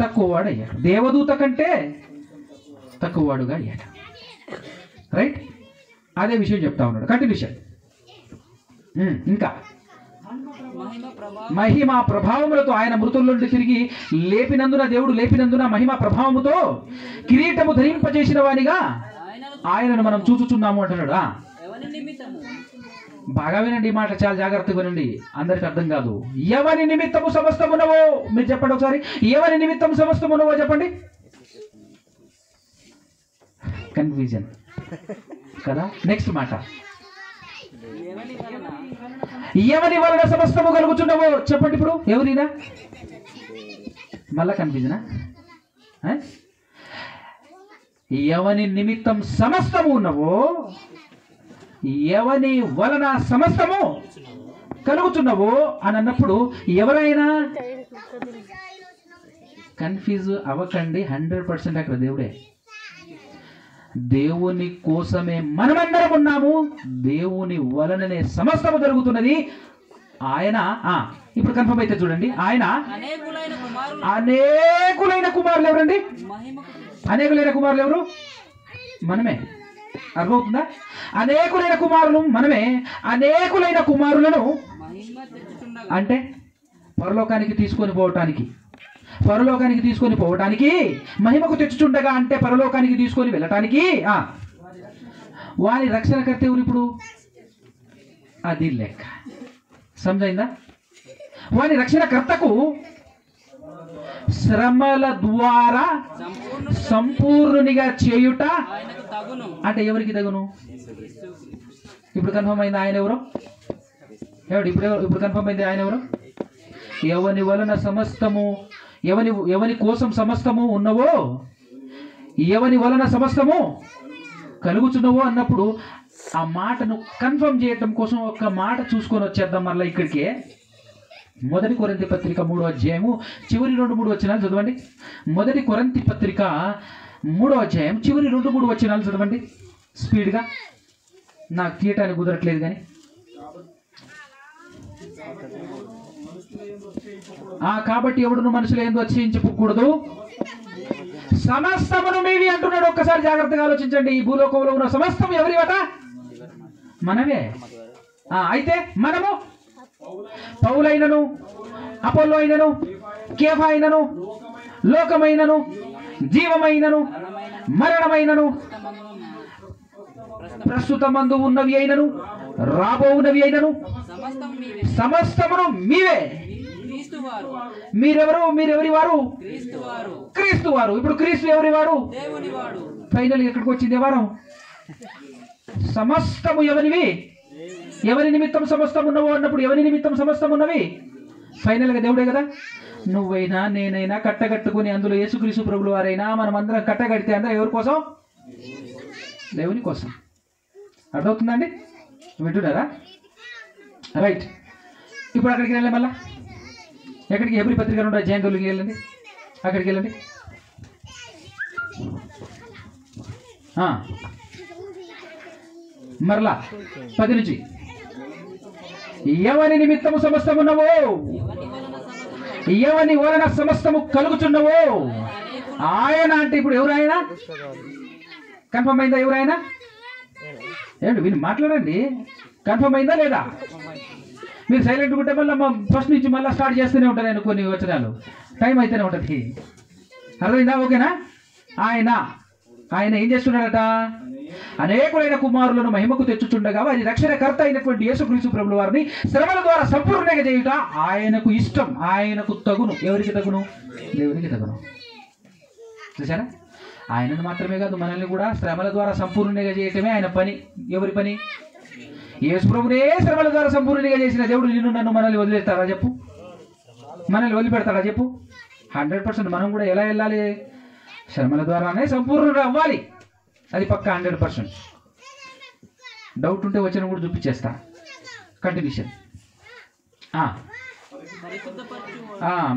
A: తక్కువవాడు అయ్యాడు. దేవదూత కంటే తక్కువవాడుగా అయ్యాడు. రైట్? అదే విషయం చెప్తా ఉన్నాడు. కంటిన్యూషన్. ఇంకా మహిమ ప్రభావములతో ఆయన మృతుల నుండి తిరిగి లేపినందున, దేవుడు లేపినందున మహిమ ప్రభావముతో కిరీటము ధరింపజేసిన వానిగా ఆయనను మనం చూచుచున్నాము అంటున్నాడు. బాగా వినండి, ఈ మాట చాలా జాగ్రత్తగా వినండి, అందరికి అర్థం కాదు. ఎవరి నిమిత్తము సమస్తమునవో, మీరు చెప్పండి ఒకసారి, ఎవరి నిమిత్తం సమస్తమునవో చెప్పండి. కన్ఫ్యూజన్ కదా. నెక్స్ట్ మాట, ఎవరి వలన సమస్తము కలుగుచున్నవో చెప్పండి. ఇప్పుడు ఎవరినా మళ్ళా కన్ఫ్యూజనా? ఎవని నిమిత్తం సమస్తము ఉన్నవో, ఎవని వలన సమస్తము కలుగుచున్నవో అని అన్నప్పుడు ఎవరైనా కన్ఫ్యూజ్ అవ్వకండి. 100% అక్కడ దేవుడే. దేవుని కోసమే మనమందరం ఉన్నాము, దేవుని వలననే సమస్తము జరుగుతున్నది. ఆయన ఇప్పుడు కన్ఫర్మ్ అయితే చూడండి, ఆయన అనేకులైన కుమారులు ఎవరండి? అనేకులైన కుమారులు ఎవరు? మనమే. అర్థమవుతుందా? అనేకులైన కుమారులు మనమే. అనేకులైన కుమారులను అంటే పరలోకానికి తీసుకొని పోవటానికి, పరలోకానికి తీసుకొని పోవటానికి, మహిమకు తెచ్చుచుండగా అంటే పరలోకానికి తీసుకొని వెళ్ళటానికి వారి రక్షణకర్త ఎవరు? ఇప్పుడు అది లెక్క. సమజైందా? వారి రక్షణకర్తకు శ్రమల ద్వారా సంపూర్ణునిగా చేయుట అంటే ఎవరికి తగును? ఇప్పుడు కన్ఫర్మ్ అయింది ఆయన ఎవరు? ఇప్పుడు కన్ఫర్మ్ అయింది ఆయన ఎవరు? ఎవని వలన సమస్తము, ఎవని కోసం సమస్తము ఉన్నవో, ఎవని వలన సమస్తము కలుగుచున్నవో అన్నప్పుడు ఆ మాటను కన్ఫర్మ్ చేయటం కోసం ఒక మాట చూసుకొని వచ్చేద్దాం మళ్ళీ ఇక్కడికే. 1 కొరింథీ పత్రిక 3వ అధ్యాయము చివరి 2-3 వచనాలు చదవండి. 1 కొరింథీ పత్రిక 3వ అధ్యాయం చివరి 2-3 వచనాలు చదవండి స్పీడ్గా. నాకు తీయటానికి కుదరట్లేదు కానీ. కాబట్టి ఎవడును మనుషులు ఏందో అతిశయించకూడదు, సమస్తమును మీవి అంటున్నాడు. ఒక్కసారి జాగ్రత్తగా ఆలోచించండి. ఈ భూలోకంలో ఉన్న సమస్తం ఎవరివట? మనమే. అయితే మనము పౌలైనను, అపోల్లో అయినను, కేఫా అయినను, లోకమైనను, జీవమైనను, మరణమైనను, ప్రస్తుతమందు ఉన్నవి అయినను, రాబోవునవి అయినను, సమస్తమును మీవే. మీరెవరు? మీరెవరి వారు? క్రీస్తు వారు. ఇప్పుడు క్రీస్తు ఎవరి వారు? ఫైనల్ ఎక్కడికి వచ్చింది వారం? సమస్తము ఎవరివి? ఎవరి నిమిత్తం సమస్తం ఉన్నవో అన్నప్పుడు ఎవరి నిమిత్తం సమస్తం ఉన్నవి? ఫైనల్గా దేవుడే కదా. నువ్వైనా నేనైనా కట్టగట్టుకుని అందులో యేసుక్రీస్తు ప్రభులు వారైనా మనం అందరం కట్టగడితే అందరం ఎవరి కోసం? దేవుని కోసం. అర్థమవుతుందండి? వింటున్నారా? రైట్. ఇప్పుడు అక్కడికి వెళ్ళండి. మళ్ళా ఎక్కడికి? హెబ్రీ పత్రిక 2వ అధ్యాయంలోకి వెళ్ళండి. అక్కడికి వెళ్ళండి. మరలా 10 నుంచి. ఎవరి నిమిత్తము సమస్తమున్నవో, ఎవని వలన సమస్తము కలుగుచున్నవో ఆయన అంటే ఇప్పుడు ఎవరు? ఆయన కన్ఫర్మ్ అయిందా? ఎవరు ఆయన? ఏమిటి వీళ్ళు మాట్లాడండి. కన్ఫర్మ్ అయిందా లేదా? మీరు సైలెంట్ ఉంటే మళ్ళీ ఫస్ట్ నుంచి మళ్ళీ స్టార్ట్ చేస్తూనే ఉంటాను నేను కొన్ని వచనాలు, టైం అయితేనే ఉంటుంది. అర్థమైందా? ఓకేనా? ఆయన ఏం చేస్తున్నాడట? అనేకులైన కుమారులను మహిమకు తెచ్చుచుండగా వారి రక్షణకర్త అయినటువంటి యేసుక్రీస్తు ప్రభుల వారిని శ్రమల ద్వారా సంపూర్ణంగా చేయుట ఆయనకు ఇష్టం, ఆయనకు తగును. ఎవరికి తగును? దేవునికి తగును. చూసారా? ఆయనను మాత్రమే కాదు, మనల్ని కూడా శ్రమల ద్వారా సంపూర్ణంగా చేయటమే ఆయన పని. ఎవరి పని? యేసు ప్రభునే శ్రమల ద్వారా సంపూర్ణంగా చేసిన దేవుడు నిన్ను నన్ను మనల్ని వదిలేస్తారా చెప్పు? మనల్ని వదిలిపెడతారా చెప్పు? 100% మనం కూడా ఎలా వెళ్ళాలి? శ్రమల ద్వారానే సంపూర్ణంగా అవ్వాలి. అది పక్కా 100%. డౌట్ ఉంటే వచ్చిన కూడా చూపించేస్తా. కంటిన్యూషన్.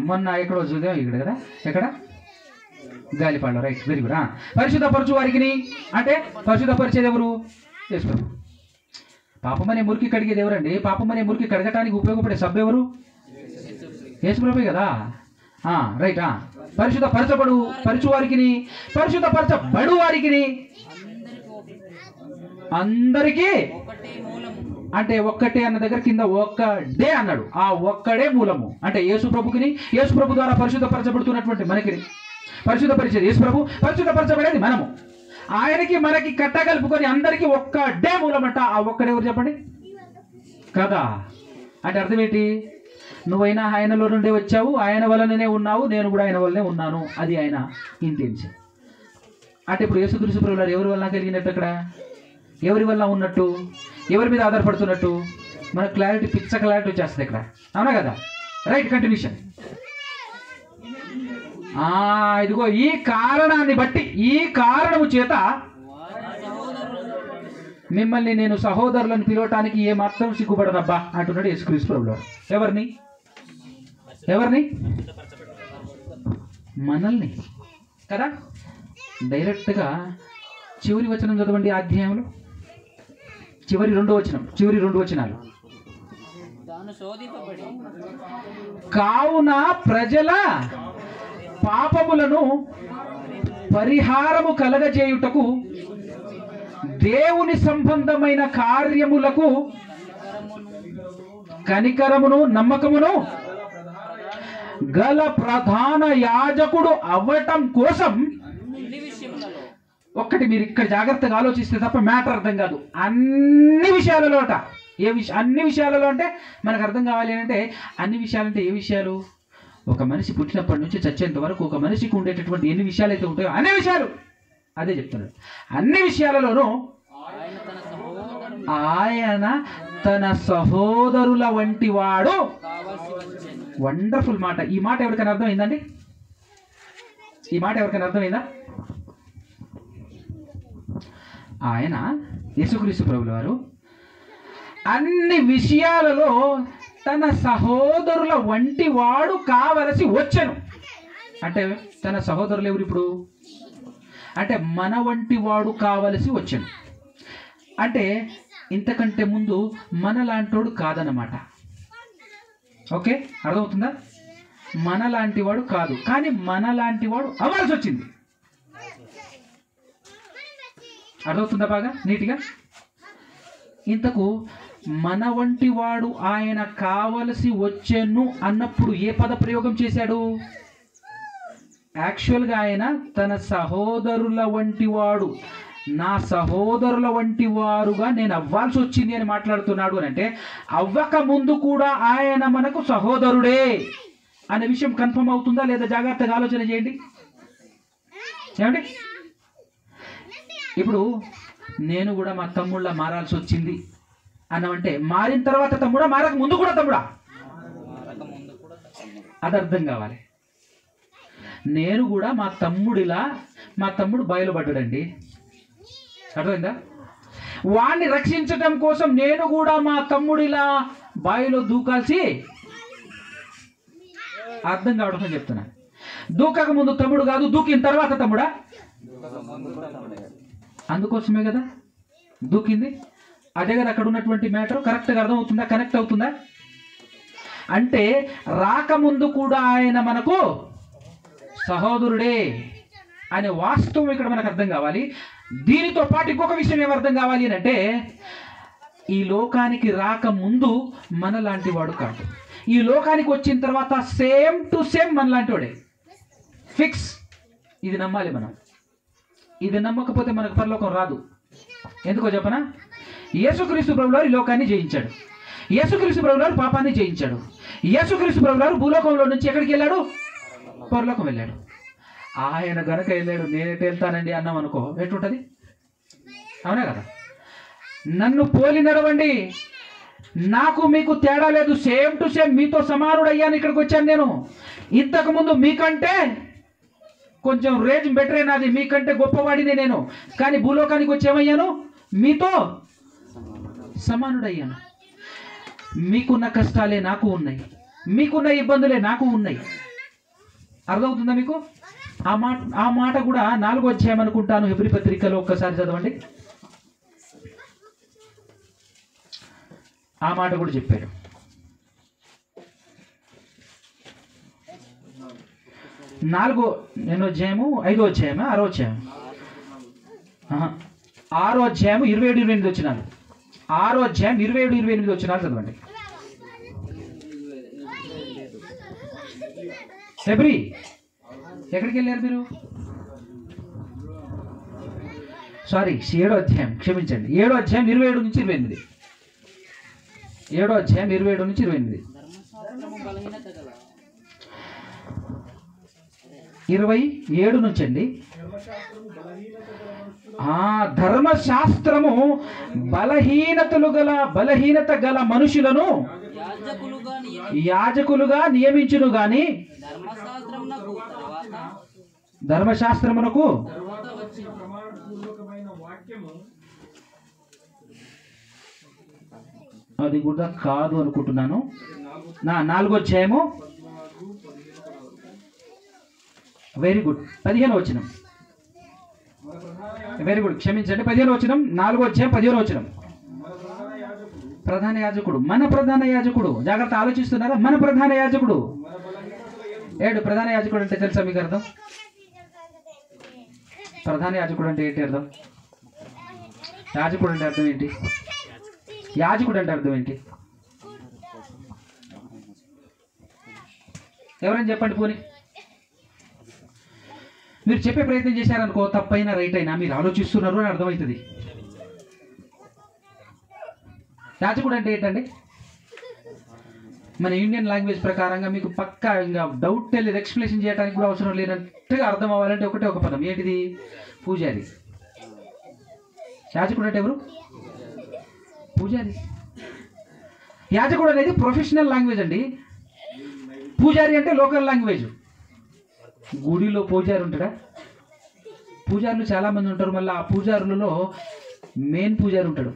A: మొన్న ఎక్కడో చూద్దాం, ఇక్కడ కదా, ఎక్కడ? గాలిపాడు. Right, very good. పరిశుద్ధపరచు వారికి అంటే పరిశుద్ధపరిచేది ఎవరు? యేసు ప్రభు. పాపమనే మురికి కడిగేది ఎవరండి? పాపమనే మురికి కడగటానికి ఉపయోగపడే సబ్బు ఎవరు? యేసు ప్రభు కదా. రైట్. పరిశుద్ధపరచబడు పరచు వారికి, పరిశుద్ధపరచబడు వారికి అందరికీ అంటే ఒక్కటే అన్న దగ్గర కింద ఒక్కడే అన్నాడు. ఆ ఒక్కడే మూలము అంటే యేసు ప్రభుకిని, యేసు ప్రభు ద్వారా పరిశుద్ధపరచబడుతున్నటువంటి మనకి పరిశుద్ధపరిచేది యేసు ప్రభు, పరిశుద్ధపరచబడేది మనము. ఆయనకి మనకి కట్టగలుపుకొని అందరికీ ఒక్కడే మూలమంట. ఆ ఒక్కడే ఎవరు చెప్పండి కదా? అంటే అర్థం ఏంటి? నువ్వైనా ఆయనలో నుండే వచ్చావు, ఆయన వలననే ఉన్నావు, నేను కూడా ఆయన వల్లనే ఉన్నాను. అది ఆయన ఇంటెన్షన్. అంటే ఇప్పుడు యేసుక్రీస్తు ప్రభువు ఎవరి వల్ల కలిగినట్టు? అక్కడ ఎవరి వల్ల ఉన్నట్టు? ఎవరి మీద ఆధారపడుతున్నట్టు? మన క్లారిటీ, పిచ్చ క్లారిటీ వచ్చేస్తుంది ఇక్కడ. అవునా కదా? Right, continuation. ఇదిగో ఈ కారణాన్ని బట్టి, ఈ కారణము చేత మిమ్మల్ని నేను సహోదరులను పిలవటానికి ఏమాత్రం సిగ్గుపడనబ్బా అంటున్నాడు యేసుక్రీస్తు ప్రభువు. ఎవరిని? మనల్ని కదా? డైరెక్ట్గా చివరి వచనం చదవండి ఆ అధ్యాయంలో. చివరి రెండు వచనాలు. కావున ప్రజల పాపములను పరిహారము కలగజేయుటకు దేవుని సంబంధమైన కార్యములకు కనికరమును నమ్మకమును గల ప్రధాన యాజకుడు అవ్వటం కోసం. ఒక్కటి మీరు ఇక్కడ జాగ్రత్తగా ఆలోచిస్తే తప్ప మ్యాటర్ అర్థం కాదు. అన్ని విషయాలలో అన్ని విషయాలలో అంటే మనకు అర్థం కావాలి అంటే, అన్ని విషయాలంటే ఏ విషయాలు? ఒక మనిషి పుట్టినప్పటి నుంచి చచ్చేంత వరకు ఒక మనిషికి ఉండేటటువంటి ఎన్ని విషయాలు అయితే ఉంటాయో అన్ని విషయాలు అదే చెప్తున్నాడు. అన్ని విషయాలలోనూ ఆయన తన సహోదరుల వంటి వాడు. వండర్ఫుల్ మాట. ఈ మాట ఎవరికైనా అర్థమైందండి? ఈ మాట ఎవరికైనా అర్థమైందా? ఆయన యేసుక్రీస్తు ప్రభువుల వారు అన్ని విషయాలలో తన సహోదరుల వంటి వాడు కావలసి వచ్చెను. అంటే తన సహోదరులు ఎవరు ఇప్పుడు? అంటే మన వంటి వాడు కావలసి వచ్చెను. అంటే ఇంతకంటే ముందు మనలాంటోడు కాదన్నమాట. ఓకే, అర్థమవుతుందా? మనలాంటి వాడు కాదు, కానీ మనలాంటి వాడు అవ్వాల్సి వచ్చింది. అర్థమవుతుందా బాగా నీట్గా? ఇంతకు మన వంటి వాడు ఆయన కావలసి వచ్చెను అన్నప్పుడు ఏ పద ప్రయోగం చేశాడు? యాక్చువల్గా ఆయన తన సహోదరుల వంటి వాడు, నా సహోదరుల వంటి వారుగా నేను అవ్వాల్సి వచ్చింది అని మాట్లాడుతున్నాడు. అని అంటే అవ్వక ముందు కూడా ఆయన మనకు సహోదరుడే అనే విషయం కన్ఫర్మ్ అవుతుందా లేదా? జాగ్రత్తగా ఆలోచన చేయండి. ఏమండి? ఇప్పుడు నేను కూడా మా తమ్ముళ్ళ మారాల్సి వచ్చింది అన్నమంటే, మారిన తర్వాత తమ్ముడా, మారక ముందు కూడా తమ్ముడా? అది అర్థం కావాలి. నేను కూడా మా తమ్ముడిలా, మా తమ్ముడు బయలుపడ్డాడండి, అర్థమైందా? వాడిని రక్షించటం కోసం నేను కూడా మా తమ్ముడిలా బావిలో దూకాల్సి, అర్థం కావడం చెప్తున్నా. దూకక ముందు తమ్ముడు కాదు, దూకిన తర్వాత తమ్ముడా? అందుకోసమే కదా దూకింది. అదే కదా అక్కడ ఉన్నటువంటి మ్యాటర్. కరెక్ట్గా అర్థమవుతుందా? కనెక్ట్ అవుతుందా? అంటే రాకముందు కూడా ఆయన మనకు సహోదరుడే అనే వాస్తవం ఇక్కడ మనకు అర్థం కావాలి. దీనితో పాటు ఇంకొక విషయం ఏం అర్థం కావాలి అని అంటే, ఈ లోకానికి రాకముందు మనలాంటి వాడు కాదు, ఈ లోకానికి వచ్చిన తర్వాత సేమ్ టు సేమ్ మనలాంటి వాడే. ఫిక్స్. ఇది నమ్మాలి మనం. ఇది నమ్మకపోతే మనకు పరలోకం రాదు. ఎందుకో చెప్పనా? యేసుక్రీస్తు ప్రభువారు ఈ లోకాన్ని జయించాడు. యేసుక్రీస్తు ప్రభువారు పాపాన్ని జయించాడు. యేసుక్రీస్తు ప్రభువారు భూలోకంలో నుంచి ఎక్కడికి వెళ్ళాడు? పరలోకం వెళ్ళాడు. ఆయన గనక వెళ్ళాడు, నేనెటు వెళ్తానండి అన్నాం అనుకో, ఎటుంటుంది? అవునా కదా? నన్ను పోలి నడవండి, నాకు మీకు తేడా లేదు, సేమ్ టు సేమ్ మీతో సమానుడయ్యాను. ఇక్కడికి వచ్చాను నేను. ఇంతకుముందు మీకంటే కొంచెం రేంజ్ బెటరే నాది, మీకంటే గొప్పవాడినే నేను. కానీ భూలోకానికి వచ్చి ఏమయ్యాను? మీతో సమానుడయ్యాను. మీకున్న కష్టాలే నాకు ఉన్నాయి, మీకున్న ఇబ్బందులే నాకు ఉన్నాయి. అర్థమవుతుందా మీకు? ఆ మాట కూడా 4వ అధ్యాయం అనుకుంటాను హెబ్రీ పత్రికలో ఒక్కసారి చదవండి. ఆ మాట కూడా చెప్పాడు. 4వ అధ్యాయము 5వ అధ్యాయమా 6వ అధ్యాయం 6వ అధ్యాయము 27-28 వచ్చినాను. 6వ అధ్యాయం 27-28 వచనాలు చదవండి. హెబ్రీ ఎక్కడికి వెళ్ళారు మీరు? సారీ, 7వ అధ్యాయం, క్షమించండి, 7వ అధ్యాయం 27-28. 7వ అధ్యాయం 27-28.
B: ధర్మశాస్త్రము బలహీనత గల
A: 27 నుంచి అండి. ధర్మశాస్త్రము బలహీనత గల మనుషులను యాజకులుగా నియమించును గాని ధర్మశాస్త్రమునకు అది కూడా కాదు అనుకుంటున్నాను. 4వ అధ్యాయము, వెరీ గుడ్, 15వ వచనం. వెరీ గుడ్, క్షమించండి, 15వ వచనం, 4వ అధ్యాయం 15వ వచనం. ప్రధాన యాజకుడు, మన ప్రధాన యాజకుడు, జాగ్రత్త ఆలోచిస్తున్నారా? మన ప్రధాన యాజకుడు. ప్రధాన యాజకుడు అంటే తెలుసా మీకు అర్థం? ప్రధాన యాజకుడు అంటే ఏంటి అర్థం? యాజకుడు అంటే అర్థం ఏంటి? యాజకుడు అంటే అర్థం ఏంటి? ఎవరైనా చెప్పండి పోనీ. మీరు చెప్పే ప్రయత్నం చేశారనుకో, తప్పైనా రైట్ అయినా మీరు ఆలోచిస్తున్నారు అని అర్థమవుతుంది. యాజకుడు అంటే ఏంటండి? మన ఇండియన్ లాంగ్వేజ్ ప్రకారంగా మీకు పక్కా ఇంకా డౌట్ లేదు, ఎక్స్ప్లెనేషన్ చేయడానికి కూడా అవసరం లేనట్టుగా అర్థం అవ్వాలంటే ఒకటే ఒక పదం, ఏంటిది? పూజారి. యాజకుడు అంటే ఎవరు? పూజారి. యాజకుడు అనేది ప్రొఫెషనల్ లాంగ్వేజ్ అండి. పూజారి అంటే లోకల్ లాంగ్వేజ్. గుడిలో పూజారి ఉంటాడా? పూజారులు చాలామంది ఉంటారు. మళ్ళీ ఆ పూజారులలో మెయిన్ పూజారి ఉంటాడు.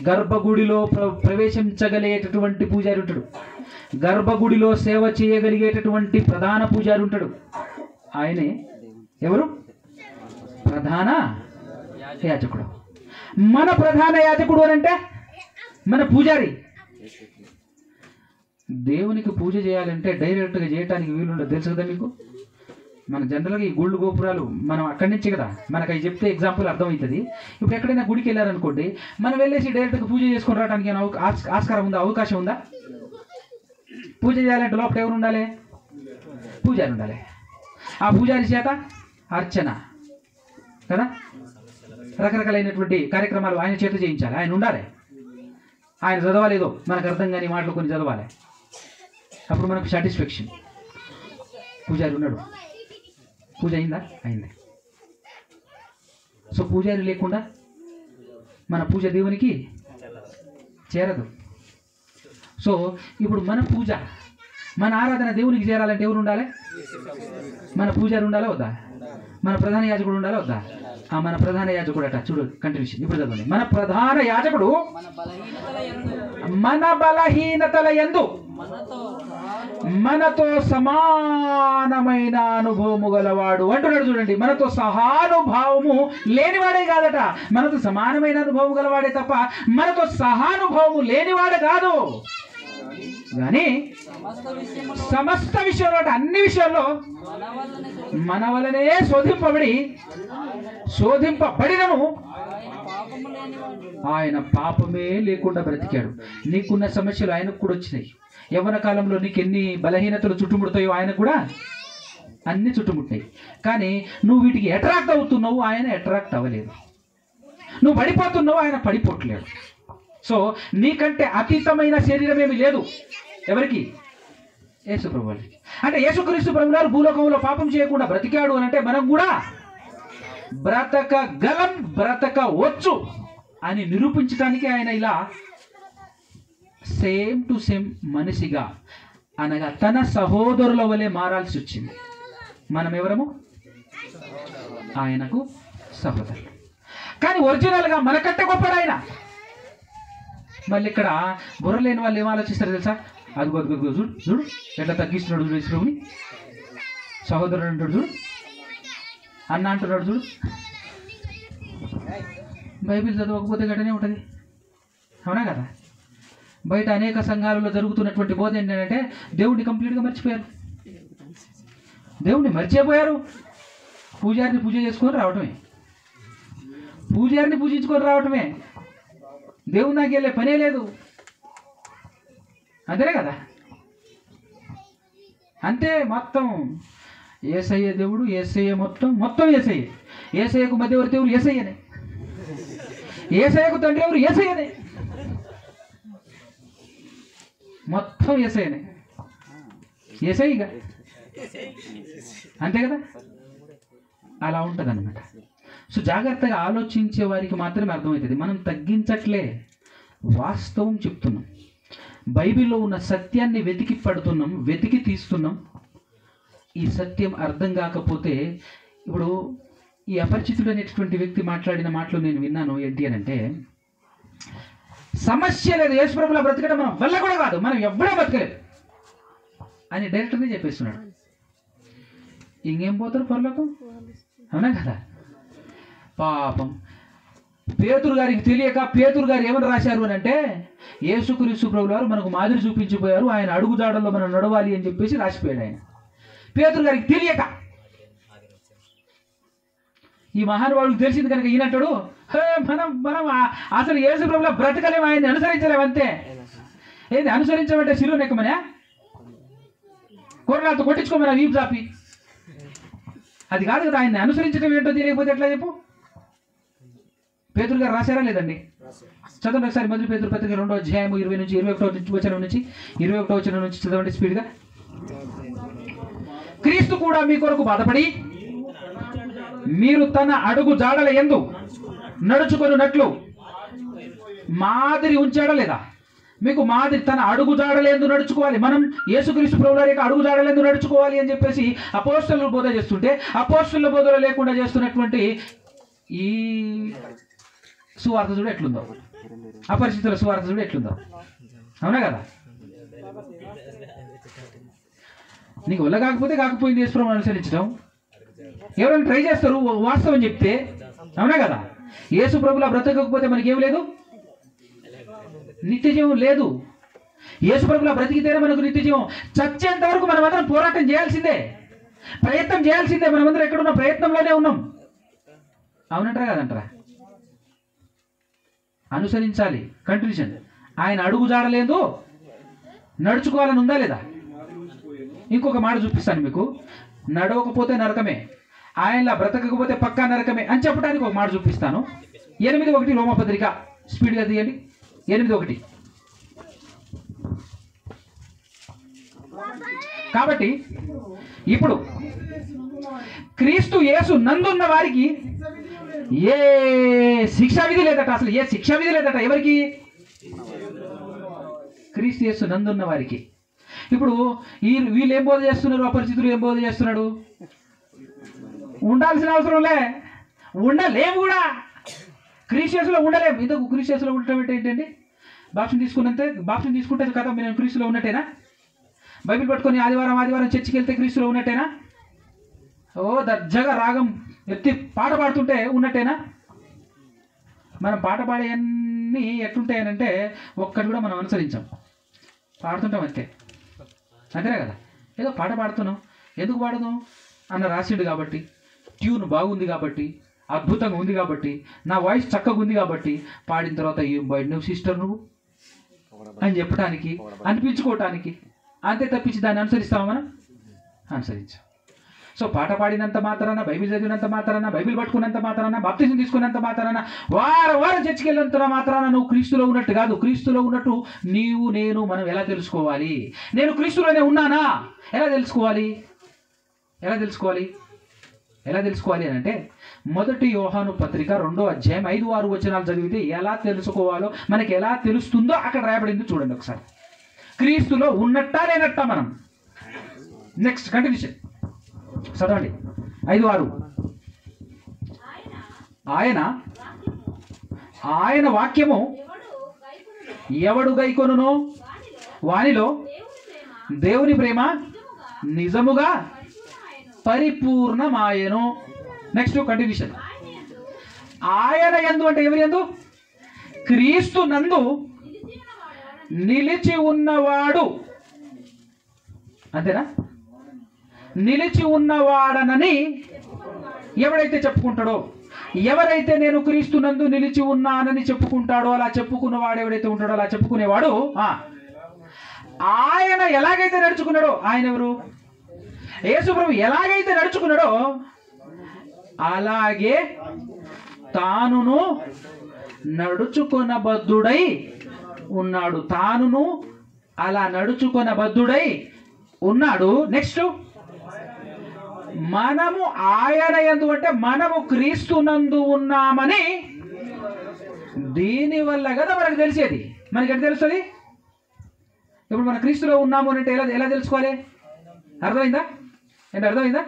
A: గర్భగుడిలో ప్రవేశించగలిగేటటువంటి పూజారి ఉంటాడు. గర్భగుడిలో సేవ చేయగలిగేటటువంటి ప్రధాన పూజారి ఉంటాడు. ఆయనే ఎవరు? ప్రధాన యాజకుడు. మన ప్రధాన యాజకుడు అని అంటే మన పూజారి. దేవునికి పూజ చేయాలంటే డైరెక్ట్గా చేయడానికి వీలుండదు, తెలుసు కదా మీకు. మన జనరల్గా ఈ గుళ్ళు గోపురాలు మనం అక్కడి నుంచి కదా మనకు అవి చెప్తే ఎగ్జాంపుల్ అర్థమవుతుంది. ఇప్పుడు ఎక్కడైనా గుడికి వెళ్ళారనుకోండి, మనం వెళ్ళేసి డైరెక్ట్గా పూజ చేసుకొని రావడానికి ఆస్కారం ఉందా? అవకాశం ఉందా? పూజ చేయాలంటే లోపల ఎవరు ఉండాలి? పూజారి ఉండాలి. ఆ పూజారి చేత అర్చన కదా, రకరకాలైనటువంటి కార్యక్రమాలు ఆయన చేత చేయించాలి. ఆయన ఉండాలి. ఆయన చదవాలేదో మనకు అర్థం కాని మాటలు కొన్ని చదవాలి. అప్పుడు మనకు సాటిస్ఫాక్షన్. పూజారి ఉన్నాడు, పూజ అయిందా? అయింది. సో పూజారి లేకుండా మన పూజ దేవునికి చేరదు. సో ఇప్పుడు మన పూజ, మన ఆరాధన దేవునికి చేరాలంటే ఎవరు ఉండాలి? మన పూజారి ఉండాలా వద్దా? మన ప్రధాన యాజకుడు ఉండాలా వద్దా? మన ప్రధాన యాజకుడు అట, చూడు కంటిన్యూషన్ ఇప్పుడు చదవండి. మన ప్రధాన యాజకుడు మన బలహీనతల యందు మనతో సమానమైన అనుభవము గలవాడు అంటున్నాడు. చూడండి, మనతో సహానుభావము లేనివాడే కాదట, మనతో సమానమైన అనుభవం గలవాడే తప్ప మనతో సహానుభవము లేనివాడే కాదు. కానీ సమస్త విషయంలో, అన్ని విషయాల్లో మన వలనే శోధింపబడినను ఆయన పాపమే లేకుండా బ్రతికాడు. నీకున్న సమస్యలు ఆయనకు కూడా వచ్చినాయి. యవ్వన కాలంలో నీకు ఎన్ని బలహీనతలు చుట్టుముడతాయో ఆయన కూడా అన్ని చుట్టుముట్టాయి. కానీ నువ్వు వీటికి అట్రాక్ట్ అవుతున్నావు, ఆయన అట్రాక్ట్ అవ్వలేదు. నువ్వు పడిపోతున్నావు, ఆయన పడిపోవట్లేడు. సో నీకంటే అతీతమైన శరీరం ఏమీ లేదు. ఎవరికి? యేసుప్రభు. అంటే యేసుక్రీస్తు ప్రభు గారు భూలోకంలో పాపం చేయకుండా బ్రతికాడు అని అంటే మనం కూడా బ్రతకవచ్చు అని నిరూపించడానికి ఆయన ఇలా సేమ్ టు సేమ్ మనిషిగా, అనగా తన సహోదరుల వలె మారాల్సి వచ్చింది. మనం ఎవరము? ఆయనకు సహోదరులు. కానీ ఒరిజినల్గా మనకంటే గొప్పడు ఆయన. మళ్ళీ ఇక్కడ బుర్ర లేని వాళ్ళు ఏం ఆలోచిస్తారు తెలుసా? అదిగో చూడు చూడు ఎట్లా తగ్గిస్తున్నాడు చూడు యేసుప్రభుని. సహోదరుడు అంటాడు చూడు, అన్న అంటున్నాడు చూడు. బైబిల్ చదవకపోతే గట్టనే ఉంటుంది, అవునా కదా? బయట అనేక సంఘాలలో జరుగుతున్నటువంటి బోధ ఏంటంటే దేవుడిని కంప్లీట్గా మర్చిపోయారు. దేవుడిని మర్చిపోయారు. పూజారిని పూజ చేసుకొని రావటమే, పూజారిని పూజించుకొని రావటమే. దేవుని దానికి వెళ్ళే పనే లేదు. అంతేనే కదా. అంతే. మొత్తం యేసయ్య దేవుడు, యేసయ్య మొత్తం యేసయ్య. యేసయ్యకు మధ్యవర్తి ఎవరు? యేసయ్యనే. యేసయ్యకు తండ్రి ఎవరు? యేసయ్యనే. మొత్తం యేసయ్యనే. యేసయ్యగా అంతే కదా. అలా ఉంటుంది అన్నమాట. సో జాగ్రత్తగా ఆలోచించే వారికి మాత్రమే అర్థమవుతుంది. మనం తగ్గించట్లే, వాస్తవం చెప్తున్నాం. బైబిల్లో ఉన్న సత్యాన్ని వెతికి పడుతున్నాం, వెతికి తీస్తున్నాం. ఈ సత్యం అర్థం కాకపోతే, ఇప్పుడు ఈ అపరిచితుడు అనేటువంటి వ్యక్తి మాట్లాడిన మాటలు నేను విన్నాను. ఏంటి అని అంటే, సమస్య లేదు, యేసుప్రభులా బ్రతకడం మనం వల్ల కూడా కాదు, మనం ఎవ్వడూ బతకలేదు అని డైరెక్టర్ని చెప్పేస్తున్నాడు. ఇంకేం పోతారు పరలోకం? అవునా కదా. పాపం పేతురు గారికి తెలియక పేతురు గారు ఏమని రాశారు అని అంటే, యేసుక్రీస్తు ప్రభువు వారు మనకు మాదిరి చూపించిపోయారు, ఆయన అడుగుజాడల్లో మనం నడవాలి అని చెప్పేసి రాసిపోయాడు ఆయన. పేతురు గారికి తెలియక. ఈ మహానుభావుడికి తెలిసింది కనుక ఈయనంటాడు, మనం అసలు యేసు ప్రభువులా బ్రతకలేము, ఆయన్ని అనుసరించలేము. అంతే. ఏంది అనుసరించమంటే? శిలువ నెక్కమనే, కొరనాలతో కొట్టించుకోమని వీపు చాపి, అది కాదు కదా. ఆయన్ని అనుసరించడం ఏంటో తెలియకపోతే ఎట్లా చెప్పు? పేతురు గారు రాశారా లేదండి? చదవండి ఒకసారి. మొదటి పేతురు పత్రిక 2వ అధ్యాయం 20 నుంచి 21 వచనం నుంచి చదవండి స్పీడ్గా. క్రీస్తు కూడా మీ కొరకు బాధపడి మీరు తన అడుగు జాడల యందు నడుచుకొనున్నట్లు మాదిరి ఉంచాడా లేదా? మీకు మాదిరి, తన అడుగు జాడలేందు నడుచుకోవాలి. మనం యేసుక్రీస్తు ప్రభువు యొక్క అడుగు జాడలేందు నడుచుకోవాలి అని చెప్పేసి అపోస్తలులు బోధ చేస్తుంటే, అపోస్తలుల బోధలో లేకుండా చేస్తున్నటువంటి ఈ సువార్త చూడు ఎట్లుందో, అపరిచితుల సువార్త చూడు ఎట్లుందో. అవునా కదా. నీకు వల్ల కాకపోతే కాకపోయింది యేసు ప్రభువుని అనుసరించడం. ఎవరైనా ట్రై చేస్తారు వాస్తవం చెప్తే. అవునా కదా. యేసు ప్రభువులా బ్రతకకపోతే మనకేం లేదు, నిత్య జీవం లేదు. యేసు ప్రభువులా బ్రతికితేనే మనకు నిత్య జీవం. చచ్చేంత వరకు మనమందరం పోరాటం చేయాల్సిందే, ప్రయత్నం చేయాల్సిందే. మనమందరం ఎక్కడున్న ప్రయత్నంలోనే ఉన్నాం. అవునంటారా కాదంటారా? అనుసరించాలి. కంటిన్యూషన్. ఆయన అడుగు జాడలేదు నడుచుకోవాలని ఉందా లేదా? ఇంకొక మాట చూపిస్తాను మీకు. నడవకపోతే నరకమే, ఆయనలా బ్రతకకపోతే పక్కా నరకమే అని చెప్పడానికి ఒక మాట చూపిస్తాను. 8:1 రోమపత్రిక స్పీడ్గా తీయండి. 8:1. కాబట్టి ఇప్పుడు క్రీస్తు యేసు నందున్న వారికి ఏ శిక్షా విధి లేదట. అసలు ఏ శిక్షా విధి లేదట. ఎవరికి? క్రీస్తు యేసు నందున్న వారికి. ఇప్పుడు వీళ్ళు ఏం బోధ చేస్తున్నారు? అపరిచితులు ఏం బోధ చేస్తున్నాడు? ఉండాల్సిన అవసరంలే, ఉండలేము కూడా. క్రీస్తు యేసులో ఉండలేము. ఇంతకు క్రీస్తు యేసులో ఉండటం ఏంటండి? బాప్టిజం తీసుకుంటే కదా నేను క్రీస్తులో ఉన్నట్టేనా? బైబిల్ పట్టుకొని ఆదివారం చర్చికి వెళ్తే క్రీస్తులో ఉన్నట్టేనా? ఓ దర్జగా రాగం ఎత్తి పాట పాడుతుంటే ఉన్నట్టేనా? మనం పాట పాడేవన్నీ ఎట్లుంటాయనంటే ఒక్కటి కూడా మనం అనుసరించాం, పాడుతుంటాం అంతే. అంతేనా కదా. ఏదో పాట పాడుతున్నాం, ఎందుకు పాడుదాం అన్న రాసిండు కాబట్టి, ట్యూన్ బాగుంది కాబట్టి, అద్భుతంగా ఉంది కాబట్టి, నా వాయిస్ చక్కగా ఉంది కాబట్టి పాడిన తర్వాత ఏం పాడినావు సిస్టర్ నువ్వు అని చెప్పడానికి, అనిపించుకోవటానికి. అంతే తప్పించి దాన్ని అనుసరిస్తామా మనం? అనుసరించాం. సో పాట పాడినంత మాత్రాన, బైబిల్ చదివినంత మాత్రాన, బైబిల్ పట్టుకున్నంత మాత్రాన, బాప్తిజం తీసుకున్నంత మాత్రాన, వారం చర్చికి వెళ్ళినంత మాత్రాన నువ్వు క్రీస్తులో ఉన్నట్టు కాదు. క్రీస్తులో ఉన్నట్టు నేను మనం ఎలా తెలుసుకోవాలి? నేను క్రీస్తులోనే ఉన్నానా? ఎలా తెలుసుకోవాలి అని అంటే, మొదటి యోహాను పత్రిక 2వ అధ్యాయం 5-6 వచనాలు చదివితే ఎలా తెలుసుకోవాలో, మనకి ఎలా తెలుస్తుందో అక్కడ రాయబడింది చూడండి ఒకసారి. క్రీస్తులో ఉన్నట్టా లేనట్టా మనం. నెక్స్ట్ కంటిన్యూషన్ చదవండి. 5-6. ఆయన వాక్యము ఎవడు గైకొనునో వానిలో దేవుని ప్రేమ నిజముగా పరిపూర్ణమాయను. Next continuation. ఆయన యందు అంటే ఎవరి యందు? క్రీస్తు నందు నిలిచి ఉన్నవాడు. అంతేనా? నిలిచి ఉన్నవాడనని ఎవడైతే చెప్పుకుంటాడో, ఎవరైతే నేను క్రీస్తునందు నిలిచి ఉన్నానని చెప్పుకుంటాడో, అలా చెప్పుకున్నవాడు ఎవడైతే ఉంటాడో, అలా చెప్పుకునేవాడు ఆయన ఎలాగైతే నడుచుకున్నాడో, ఆయన ఎవరు? యేసుప్రభు ఎలాగైతే నడుచుకున్నాడో అలాగే తానును నడుచుకొనబద్ధుడై ఉన్నాడు. తానును అలా నడుచుకొనబద్ధుడై ఉన్నాడు. నెక్స్ట్, మనము ఆయన యందు, అంటే మనము క్రీస్తునందు ఉన్నామని దీనివల్ల కదా మనకు తెలిసేది. మనకి ఎట్లా తెలుస్తుంది? ఇప్పుడు మన క్రీస్తులో ఉన్నాము అంటే ఎలా తెలుసుకోవాలి? అర్థమైందా? అర్థమైందా?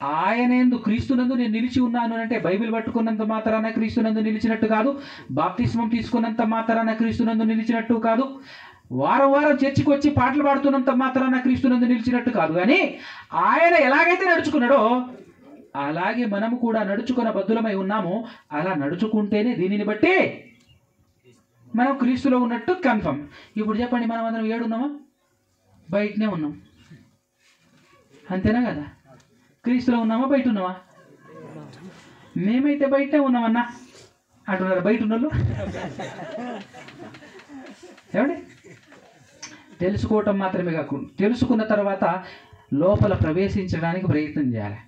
A: ఆయన యందు, క్రీస్తునందు నేను నిలిచి ఉన్నాను అంటే బైబిల్ పట్టుకున్నంత మాత్రాన క్రీస్తునందు నిలిచినట్టు కాదు, బాప్తిస్మం తీసుకున్నంత మాత్రాన క్రీస్తునందు నిలిచినట్టు కాదు, వారం వారం చర్చికి వచ్చి పాటలు పాడుతున్నంత మాత్రాన క్రీస్తునందు నిలిచినట్టు కాదు. కానీ ఆయన ఎలాగైతే నడుచుకున్నాడో అలాగే మనము కూడా నడుచుకున్న బద్ధులమై ఉన్నాము. అలా నడుచుకుంటేనే దీనిని బట్టి మనం క్రీస్తులో ఉన్నట్టు కన్ఫర్మ్. ఇప్పుడు చెప్పండి, మనం అందరం ఏడున్నామా? బయటనే ఉన్నాం. అంతేనా కదా? క్రీస్తులో ఉన్నామా, బయట ఉన్నామా? మేమైతే బయటనే ఉన్నామన్నా అంటున్నారు బయట ఉన్నోళ్ళు. ఏమండి? తెలుసుకోవటం మాత్రమే కాకుండా తెలుసుకున్న తర్వాత లోపల ప్రవేశించడానికి ప్రయత్నం చేయాలి.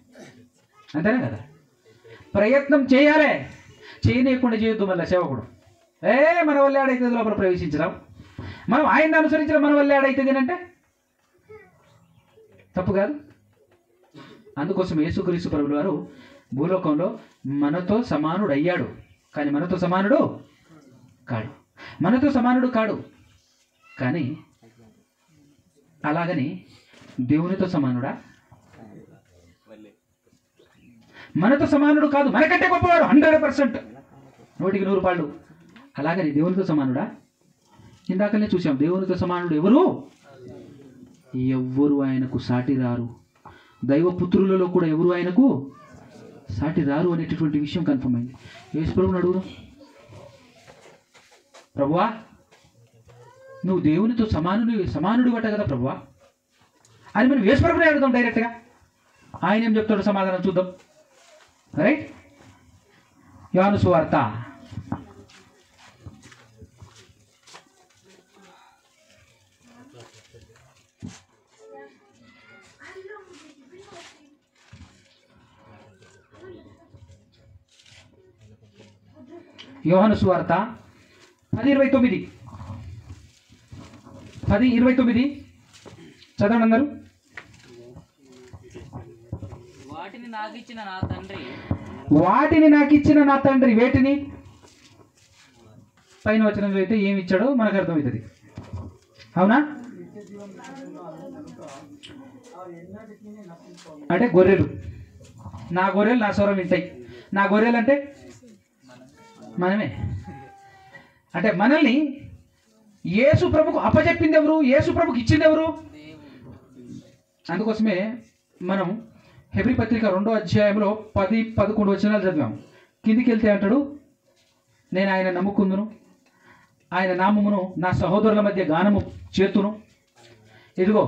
A: అంతేనా కదా? ప్రయత్నం చేయాలి. చేయనీయకుండా చేయొద్దు. మళ్ళీ సేవకుడు మన వల్ల ఏడైతుంది లోపల ప్రవేశించడం, మనం ఆయన్ని అనుసరించడం మన వల్ల ఏడైతుంది అంటే తప్పు కాదు. అందుకోసం యేసుక్రీస్తు ప్రభువు వారు భూలోకంలో మనతో సమానుడు అయ్యాడు, కానీ మనతో సమానుడు కాడు. మనతో సమానుడు కాడు కానీ అలాగని దేవునితో సమానుడా? మనతో సమానుడు కాదు, మనకంటే గొప్పవాడు 100%, 100%. అలాగని దేవునితో సమానుడా? ఇందాకనే చూసాం, దేవునితో సమానుడు ఎవరు? ఎవ్వరు ఆయనకు సాటి రారు. దైవపుత్రులలో కూడా ఎవరు ఆయనకు సాటి రారు అనేటటువంటి విషయం కన్ఫర్మ్ అయింది. యేసుప్రభుని అడుగుదాం, ప్రభువా నువ్వు దేవునితో సమానుడు అట కదా ప్రభువా అని మనం యేసుప్రభుని అడుగుదాం డైరెక్ట్గా. ఆయన ఏం చెప్తాడో సమాధానం చూద్దాం. రైట్? యోహాను సువార్త 10:29. 10:29 చదవండి అందరూ.
B: వాటిని నాకు ఇచ్చిన నా తండ్రి వేటిని? పైన వచనంలో అయితే ఏమి ఇచ్చాడో మనకు అర్థమవుతుంది. అవునా? అంటే గొర్రెలు, నా గొర్రెలు నా స్వరం వింటాయి. నా గొర్రెలు అంటే మనమే. అంటే మనల్ని యేసు ప్రభుకు అప్పచెప్పింది ఎవరు? యేసు ప్రభుకు ఇచ్చింది ఎవరు? అందుకోసమే మనం హెబ్రీ పత్రిక 2వ అధ్యాయంలో 10-11 వచనాలు చదివాం. కిందికి వెళ్తే అంటాడు, నేను ఆయన నమ్ముకుందును, ఆయన నామమును నా సహోదరుల మధ్య గానము చేతును, ఇదిగో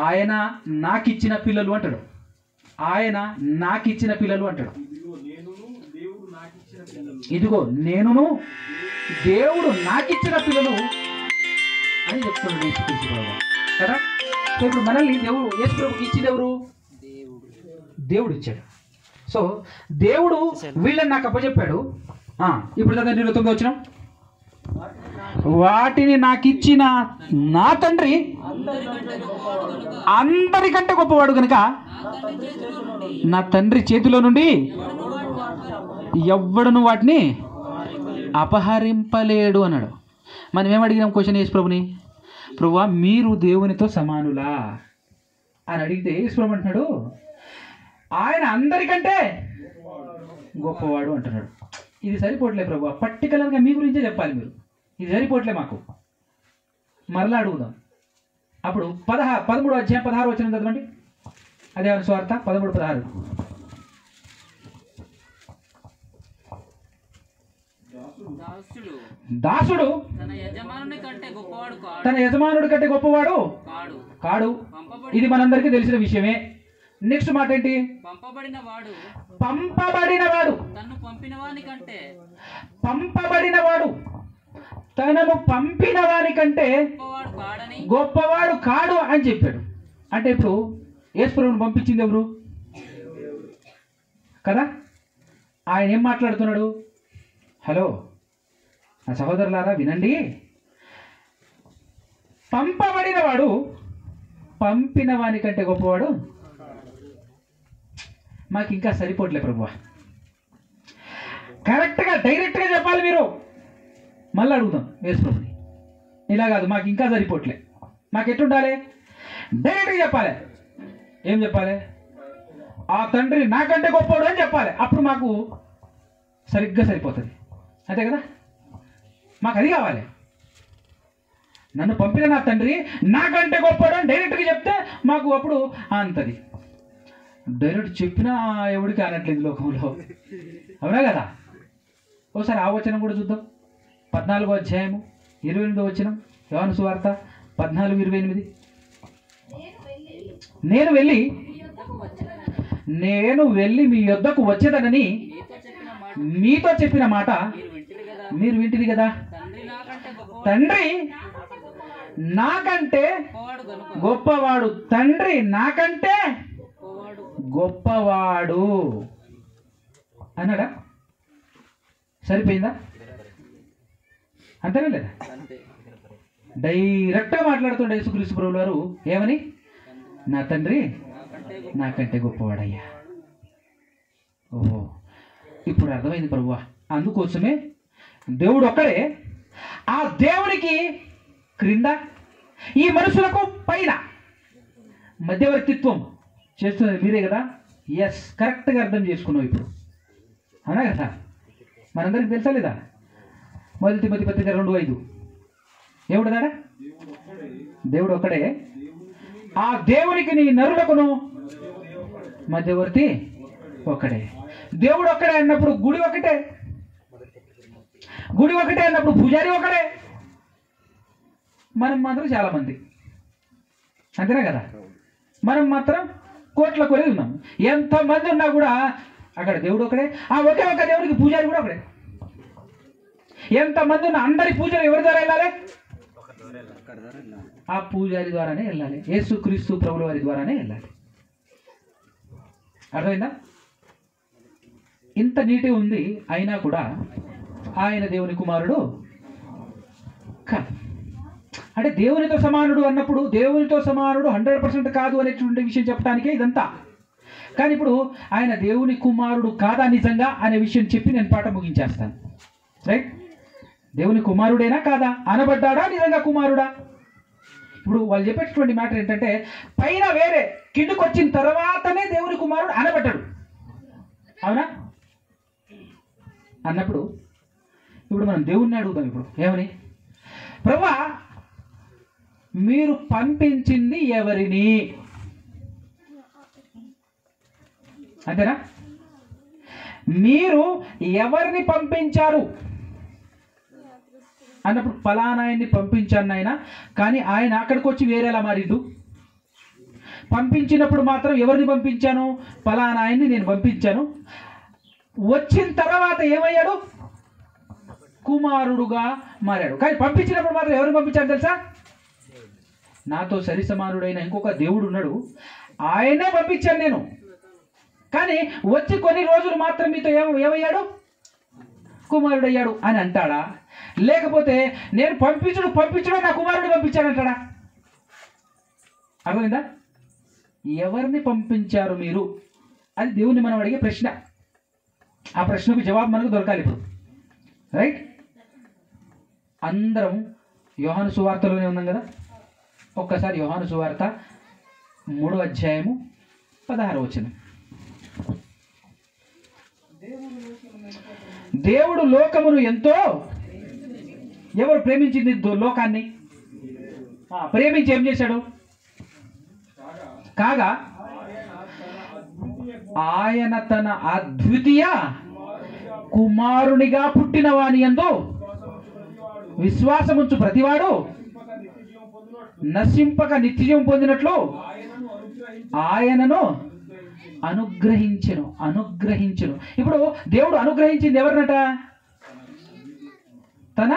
B: ఆయన నాకిచ్చిన పిల్లలు అంటాడు. ఆయన నాకిచ్చిన పిల్లలు అంటాడు. ఇదిగో నేనును దేవుడు నాకిచ్చిన పిల్లలు అని చెప్తున్నాడు యేసుక్రీస్తు ప్రభువు కదా. సో ఇప్పుడు మనల్ని యేసు ప్రభువుకి ఇచ్చింది ఎవరు? దేవుడు ఇచ్చాడు. సో దేవుడు వీళ్ళని నాకు అప్పచెప్పాడు. ఇప్పుడు చదవండి 29 వచనం. వాటిని నాకు ఇచ్చిన నా తండ్రి అందరికంటే గొప్పవాడు కనుక నా తండ్రి చేతిలో నుండి ఎవ్వడును వాటిని అపహరింపలేడు అన్నాడు. మనం ఏమడిగినాం క్వశ్చన్ యేసు ప్రభుని? ప్రభువా మీరు దేవునితో సమానులా అని అడిగితే యేసు ప్రభు అంటున్నాడు ఆయన అందరికంటే గొప్పవాడు అంటున్నాడు. ఇది సరిపోవట్లే ప్రభు, పర్టికులర్గా మీ గురించే చెప్పాలి మీరు. ఇది సరిపోవట్లే మాకు. మరలా అడుగుదాం. అప్పుడు 13వ అధ్యాయం 16 వచనం చదవండి. అదే సువార్త 13:16. దాసుడు తన యజమానుడి కంటే గొప్పవాడు కాడు. ఇది మనందరికీ తెలిసిన విషయమే.
A: నెక్స్ట్ మాట ఏంటి?
C: పంపబడిన వాడు తన్ను పంపిన వాని కంటే
A: తనను పంపిన వాని కంటే గొప్పవాడు కాడు అని చెప్పాడు. అంటే ఇప్పుడు యేసుప్రభువుని పంపించింది ఎవరు కదా? ఆయన ఏం మాట్లాడుతున్నాడు? హలో నా సహోదరులారా వినండి, పంపబడిన వాడు పంపిన వాని కంటే గొప్పవాడు. మాకు ఇంకా సరిపోట్లే ప్రభువా, కరెక్ట్గా డైరెక్ట్గా చెప్పాలి మీరు. మళ్ళీ అడుగుదాం యేసుప్రభుని, ఇలా కాదు మాకు ఇంకా సరిపోట్లే. మాకు ఎట్టుండాలి? డైరెక్ట్గా చెప్పాలి. ఏం చెప్పాలి? ఆ తండ్రి నాకంటే గొప్పవాడు అని చెప్పాలి. అప్పుడు మాకు సరిగ్గా సరిపోతుంది, అంతే కదా? మాకు అది కావాలి. నన్ను పంపిన నా తండ్రి నాకంటే గొప్పవాడు అని డైరెక్ట్గా చెప్తే మాకు అప్పుడు అంతది. డైరెక్ట్ చెప్పినా ఎవడికి అనట్లేదు లోకంలో, అవునా కదా? ఒకసారి ఆ వచనం కూడా చూద్దాం. 14వ అధ్యాయము 28వ వచనం, యోహాను సువార్త 14:28. నేను వెళ్ళి మీ యొద్దకు వచ్చేదనని మీతో చెప్పిన మాట మీరు వింటిది కదా. తండ్రి నాకంటే గొప్పవాడు, తండ్రి నాకంటే గొప్పవాడు అన్నాడా? సరిపోయిందా? అంతేనా లేదా? డైరెక్ట్గా మాట్లాడుతుండే యేసుక్రీస్తు ప్రభువు వారు ఏమని? నా తండ్రి నాకంటే గొప్పవాడయ్యా. ఓహో, ఇప్పుడు అర్థమైంది ప్రభువా. అందుకోసమే దేవుడు ఒక్కడే, ఆ దేవునికి క్రింద ఈ మనుషులకు పైన మధ్యవర్తిత్వం చేస్తున్నది మీరే కదా. ఎస్, కరెక్ట్గా అర్థం చేసుకున్నావు ఇప్పుడు, అవునా కదా? మనందరికి తెలుసా లేదా? 1 తిమోతి పత్రిక 2:5 ఏముంటుందా? దేవుడు ఒక్కడే, ఆ దేవునికి నీ నరులకును మధ్యవర్తి ఒక్కడే. దేవుడు ఒక్కడే అన్నప్పుడు గుడి ఒకటే, గుడి ఒకటే అన్నప్పుడు పూజారి ఒకడే. మనం మాత్రం చాలామంది, అంతేనా కదా? మనం మాత్రం కోట్ల కొలి ఉన్నాం. ఎంతమంది ఉన్నా కూడా అక్కడ దేవుడు ఒకడే, ఆ ఒకే ఒక దేవుడికి పూజారి కూడా ఒకడే. ఎంతమంది ఉన్న అందరి పూజలు ఎవరి ద్వారా వెళ్ళాలి? ఆ పూజారి ద్వారానే వెళ్ళాలి, యేసుక్రీస్తు ప్రభుల వారి ద్వారానే వెళ్ళాలి. అర్థమైందా? ఇంత నీటి ఉంది అయినా కూడా ఆయన దేవుని కుమారుడు కాదు. అంటే దేవునితో సమానుడు అన్నప్పుడు దేవునితో సమానుడు 100% కాదు అనేటువంటి విషయం చెప్పడానికే ఇదంతా. కానీ ఇప్పుడు ఆయన దేవుని కుమారుడు కాదా నిజంగా అనే విషయం చెప్పి నేను పాట ముగించేస్తాను. రైట్? దేవుని కుమారుడేనా కాదా? అనబడ్డాడా నిజంగా కుమారుడా? ఇప్పుడు వాళ్ళు చెప్పేటటువంటి మ్యాటర్ ఏంటంటే పైన వేరే, కిందకు వచ్చిన తర్వాతనే దేవుని కుమారుడు అనబడ్డాడు, అవునా? అన్నప్పుడు ఇప్పుడు మనం దేవుణ్ణి అడుగుతాం. ఇప్పుడు ఏమని? ప్రభువా మీరు పంపించింది ఎవరిని? అంతేనా? మీరు ఎవరిని పంపించారు అన్నప్పుడు ఫలానా ఆయన్ని పంపించాను ఆయన, కానీ ఆయన అక్కడికి వచ్చి వేరేలా మారిండు. పంపించినప్పుడు మాత్రం ఎవరిని పంపించాను? ఫలానా ఆయన్ని నేను పంపించాను. వచ్చిన తర్వాత ఏమయ్యాడు? కుమారుడుగా మారాడు. కానీ పంపించినప్పుడు మాత్రం ఎవరిని పంపించాను తెలుసా? నాతో సరి సమానుడైన ఇంకొక దేవుడు ఉన్నాడు, ఆయనే పంపించాను నేను. కానీ వచ్చి కొన్ని రోజులు మాత్రం మీతో ఏమయ్యాడు? కుమారుడయ్యాడు అని అంటాడా? లేకపోతే నేను పంపించడం నా కుమారుడు పంపించాడంటాడా? అర్థమైందా? ఎవరిని పంపించారు మీరు? అది దేవుని మనం అడిగే ప్రశ్న. ఆ ప్రశ్నకు జవాబు మనకు దొరకాలి ఇప్పుడు. రైట్? అందరం యోహాను సువార్తలోనే ఉన్నాం కదా. ఒక్కసారి యోహాను సువార్త 3వ అధ్యాయము 16వ వచనం. దేవుడు లోకమును ఎంతో, ఎవరు ప్రేమించింది లోకాన్ని? ప్రేమించి ఏం చేశాడు? కాగా ఆయన తన అద్వితీయ కుమారునిగా పుట్టిన వాని యందు విశ్వాసముంచు ప్రతివాడు నశింపక నిత్యజీవం పొందినట్లు ఆయనను
B: అనుగ్రహించెను. ఇప్పుడు దేవుడు అనుగ్రహించింది ఎవరినట? తన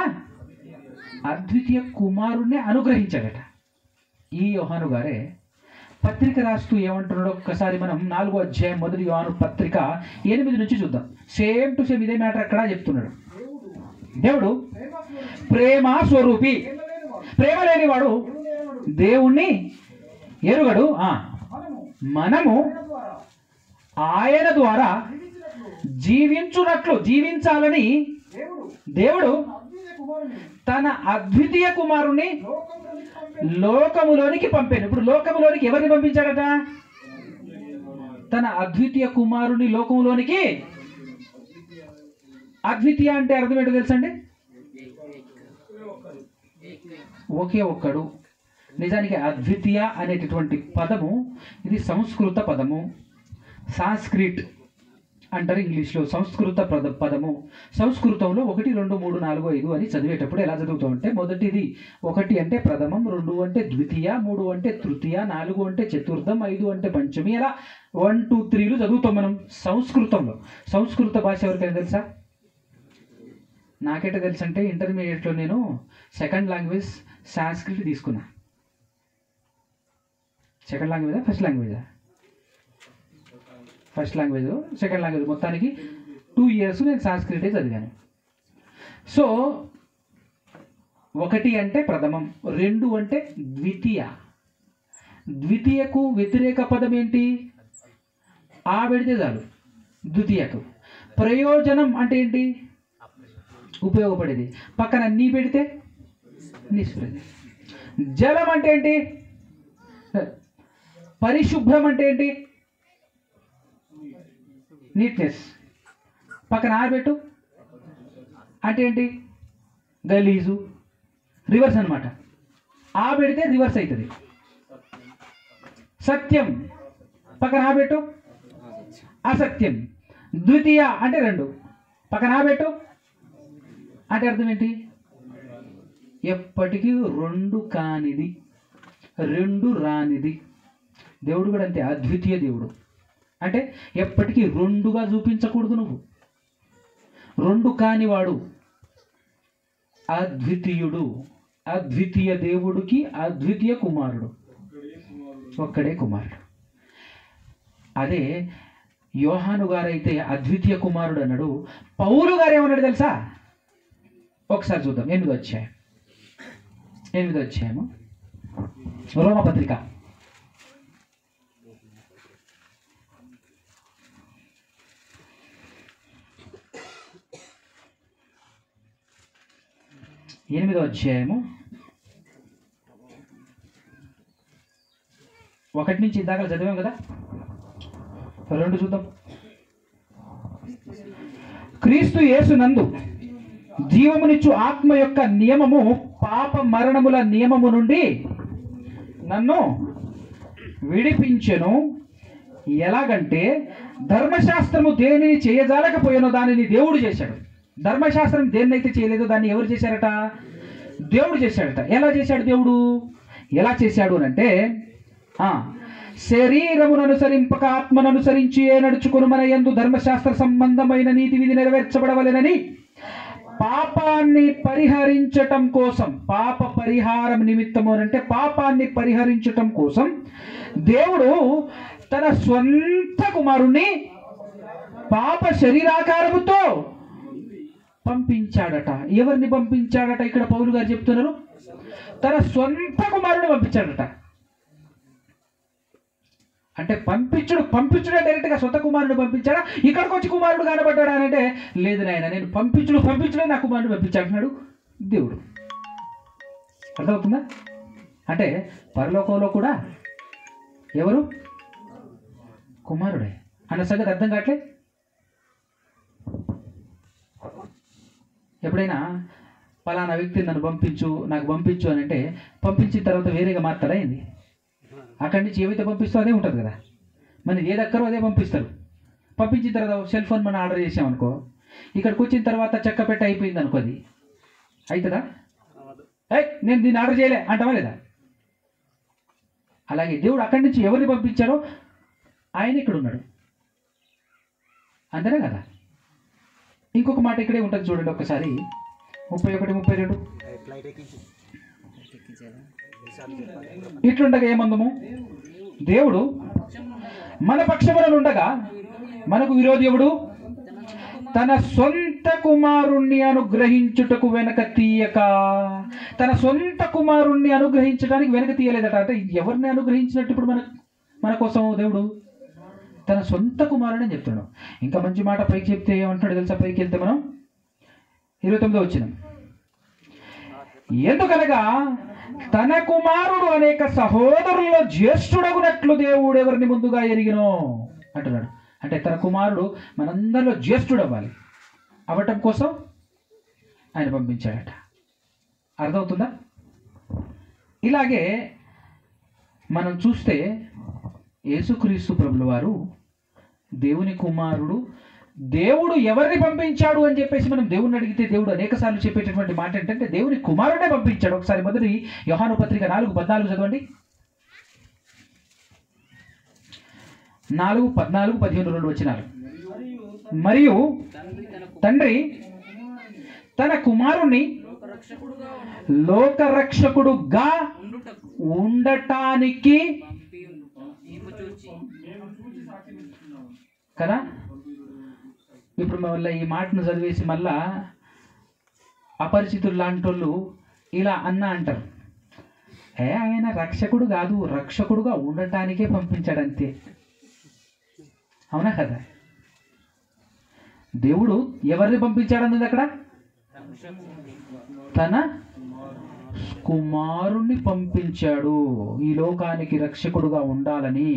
B: అద్వితీయ కుమారుణ్ణి అనుగ్రహించాడట. ఈ యోహాను గారే పత్రిక రాస్తూ ఏమంటున్నాడో ఒక్కసారి మనం 4వ అధ్యాయం 1 యోహాను పత్రిక 8 నుంచి చూద్దాం. సేమ్ టు సేమ్ ఇదే మ్యాటర్ అక్కడ చెప్తున్నాడు. దేవుడు ప్రేమ స్వరూపి, ప్రేమ లేనివాడు దేవుణ్ణి ఎరుగడు. మనము ఆయన ద్వారా జీవించాలని దేవుడు తన అద్వితీయ కుమారుని లోకములోనికి పంపాను. ఇప్పుడు లోకములోనికి ఎవరిని పంపించాడట? తన అద్వితీయ కుమారుని లోకములోనికి. అద్వితీయ అంటే అర్థం ఏంటో తెలుసండి? ఒకే ఒక్కడు. నిజానికి అద్వితీయ అనేటటువంటి పదము ఇది సంస్కృత పదము. సాంస్క్రిట్ అంటారు ఇంగ్లీష్లో. సంస్కృత పదము. సంస్కృతంలో 1 2 3 4 5 అని చదివేటప్పుడు ఎలా చదువుతాం అంటే, మొదటిది 1 అంటే ప్రథమం, 2 అంటే ద్వితీయ, 3 అంటే తృతీయ, 4 అంటే చతుర్థం, 5 అంటే పంచమి, అలా 1 2 3లు చదువుతాం మనం సంస్కృతంలో. సంస్కృత భాష ఎవరికైనా తెలుసా? నాకైతే తెలుసు. అంటే ఇంటర్మీడియట్లో నేను సెకండ్ లాంగ్వేజ్ సాంస్క్రిట్ తీసుకున్నా. సెకండ్ లాంగ్వేజా ఫస్ట్ లాంగ్వేజా? ఫస్ట్ లాంగ్వేజ్, సెకండ్ లాంగ్వేజ్, మొత్తానికి 2 years నేను సాంస్క్రిటే చదివాను. సో 1 అంటే ప్రథమం, 2 అంటే ద్వితీయ. ద్వితీయకు వ్యతిరేక పదం ఏంటి? ఆ పెడితే చాలు ద్వితీయకు. ప్రయోజనం అంటే ఏంటి? ఉపయోగపడేది. పక్కన నీ పెడితే నిష్ప్రయోజనం. జలం అంటే ఏంటి? పరిశుభ్రం అంటే ఏంటి? నీట్నెస్. పక్కన ఆరబెట్టు అంటే ఏంటి? గలీజు. రివర్స్ అనమాట. ఆ పెడితే రివర్స్ అవుతుంది. సత్యం పక్కన ఆబెట్టు, అసత్యం. ద్వితీయ అంటే 2, పక్కన ఆబెట్టు అంటే అర్థం ఏంటి? ఎప్పటికీ 2 కానిది, 2 రానిది. దేవుడు కూడా అంతే, అద్వితీయ దేవుడు. అంటే ఎప్పటికీ 2గా చూపించకూడదు నువ్వు. 2 కానివాడు అద్వితీయుడు. అద్వితీయ దేవుడికి అద్వితీయ కుమారుడు, ఒక్కడే కుమారుడు. అదే యోహాను గారైతే అద్వితీయ కుమారుడు అన్నాడు. పౌలు గారు ఏమన్నాడు తెలుసా? ఒకసారి చూద్దాం. 8వ అధ్యాయము రోమపత్రిక. ఎనిమిదో అధ్యాయము 1 నుంచి ఇందాక చదివాం కదా, 2 చూద్దాం. క్రీస్తు యేసునందు జీవమునిచ్చు ఆత్మ యొక్క నియమము పాప మరణముల నియమము నుండి నన్ను విడిపించెను. ఎలాగంటే ధర్మశాస్త్రము దేనిని చేయజాలకపోయానో దానిని దేవుడు చేశాడు. ధర్మశాస్త్రం దేన్నైతే చేయలేదో దాన్ని ఎవరు చేశారట? దేవుడు చేశాడట. ఎలా చేశాడు దేవుడు? ఎలా చేశాడు అని అంటే, శరీరమును అనుసరింపక ఆత్మను అనుసరించి నడుచుకుని మన యందు ధర్మశాస్త్ర సంబంధమైన నీతి విధి నెరవేర్చబడవలెనని పాపాన్ని పరిహరించటం కోసం, పాప పరిహారం నిమిత్తము అంటే పాపాన్ని పరిహరించటం కోసం దేవుడు తన స్వంత కుమారుణ్ణి పాప శరీరాకారముతో పంపించాడట. ఎవరిని పంపించాడట? ఇక్కడ పౌలు గారు చెప్తున్నారు, తన సొంత కుమారుని పంపించాడట. అంటే పంపించుడే డైరెక్ట్గా సొంత కుమారుడు పంపించాడా? ఇక్కడికి వచ్చి కుమారుడు కనబడ్డాడా అంటే, లేదు నాయన, నేను పంపించుడే నా కుమారుడు పంపించాడు దేవుడు. అర్థమవుతుందా? అంటే పరలోకంలో కూడా ఎవరు? కుమారుడే అన్న సంగతి అర్థం కావట్లే. ఎప్పుడైనా పలానా వ్యక్తిని నాకు పంపించు అని అంటే, పంపించిన తర్వాత వేరేగా మారుతారా ఏంది? అక్కడి నుంచి ఏవైతే పంపిస్తో అదే ఉంటుంది కదా. మన ఏది అక్కరో అదే పంపిస్తారు. పంపించిన తర్వాత సెల్ ఫోన్ మనం ఆర్డర్ చేసామనుకో, ఇక్కడికి వచ్చిన తర్వాత చెక్క పెట్టి అయిపోయింది అనుకో, అది అవుతుందా? నేను దీన్ని ఆర్డర్ చేయలే అంటావా లేదా? అలాగే దేవుడు అక్కడి నుంచి ఎవరిని పంపించారో ఆయన ఇక్కడ ఉన్నాడు.
A: అంతేనా కదా? ఇంకొక మాట ఇక్కడే ఉంటుంది చూడండి ఒకసారి, 31, 32. ఇట్లుండగా ఏమందము, దేవుడు మన పక్షములనుండగా మనకు విరోధి ఎవడు? తన సొంత కుమారుణ్ణి అనుగ్రహించుటకు వెనక తీయక. తన సొంత కుమారుణ్ణి అనుగ్రహించడానికి వెనక తీయలేదట. అంటే ఎవరిని అనుగ్రహించినట్టు ఇప్పుడు మన కోసం దేవుడు తన సొంత కుమారుని అని చెప్తున్నాడు. ఇంకా మంచి మాట పైకి చెప్తే ఏమంటున్నాడు తెలుసా? పైకి వెళ్తే మనం 29 వచ్చినాం. ఎందుకనగా తన కుమారుడు అనేక సహోదరుల్లో జ్యేష్ఠుడగునట్లు దేవుడు ఎవరిని ముందుగా ఎరిగినో అంటున్నాడు. అంటే తన కుమారుడు మనందరిలో జ్యేష్ఠుడు అవ్వాలి, అవ్వటం కోసం ఆయన పంపించాడట. అర్థమవుతుందా? ఇలాగే మనం చూస్తే యేసుక్రీస్తు ప్రభుల వారు దేవుని కుమారుడు. దేవుడు ఎవరిని పంపించాడు అని చెప్పేసి మనం దేవుడిని అడిగితే దేవుడు అనేక సార్లు చెప్పేటటువంటి మాట ఏంటంటే దేవుని కుమారుడే పంపించాడు. ఒకసారి మొదటి యోహాను పత్రిక 4:14 చదవండి. 4:14-15 వచనాలు. మరియు తండ్రి తన కుమారుణ్ణి లోకరక్షకుడుగా ఉండటానికి కదా. ఇప్పుడు మళ్ళీ ఈ మాటను చదివేసి మళ్ళా అపరిచితులు లాంటి వాళ్ళు ఇలా అంటారు, ఆయన రక్షకుడు కాదు, రక్షకుడుగా ఉండటానికే పంపించాడు అంతే. అవునా కదా? దేవుడు ఎవరిని పంపించాడన్నది అక్కడ? తన కుమారుణ్ణి పంపించాడు ఈ లోకానికి రక్షకుడుగా ఉండాలని,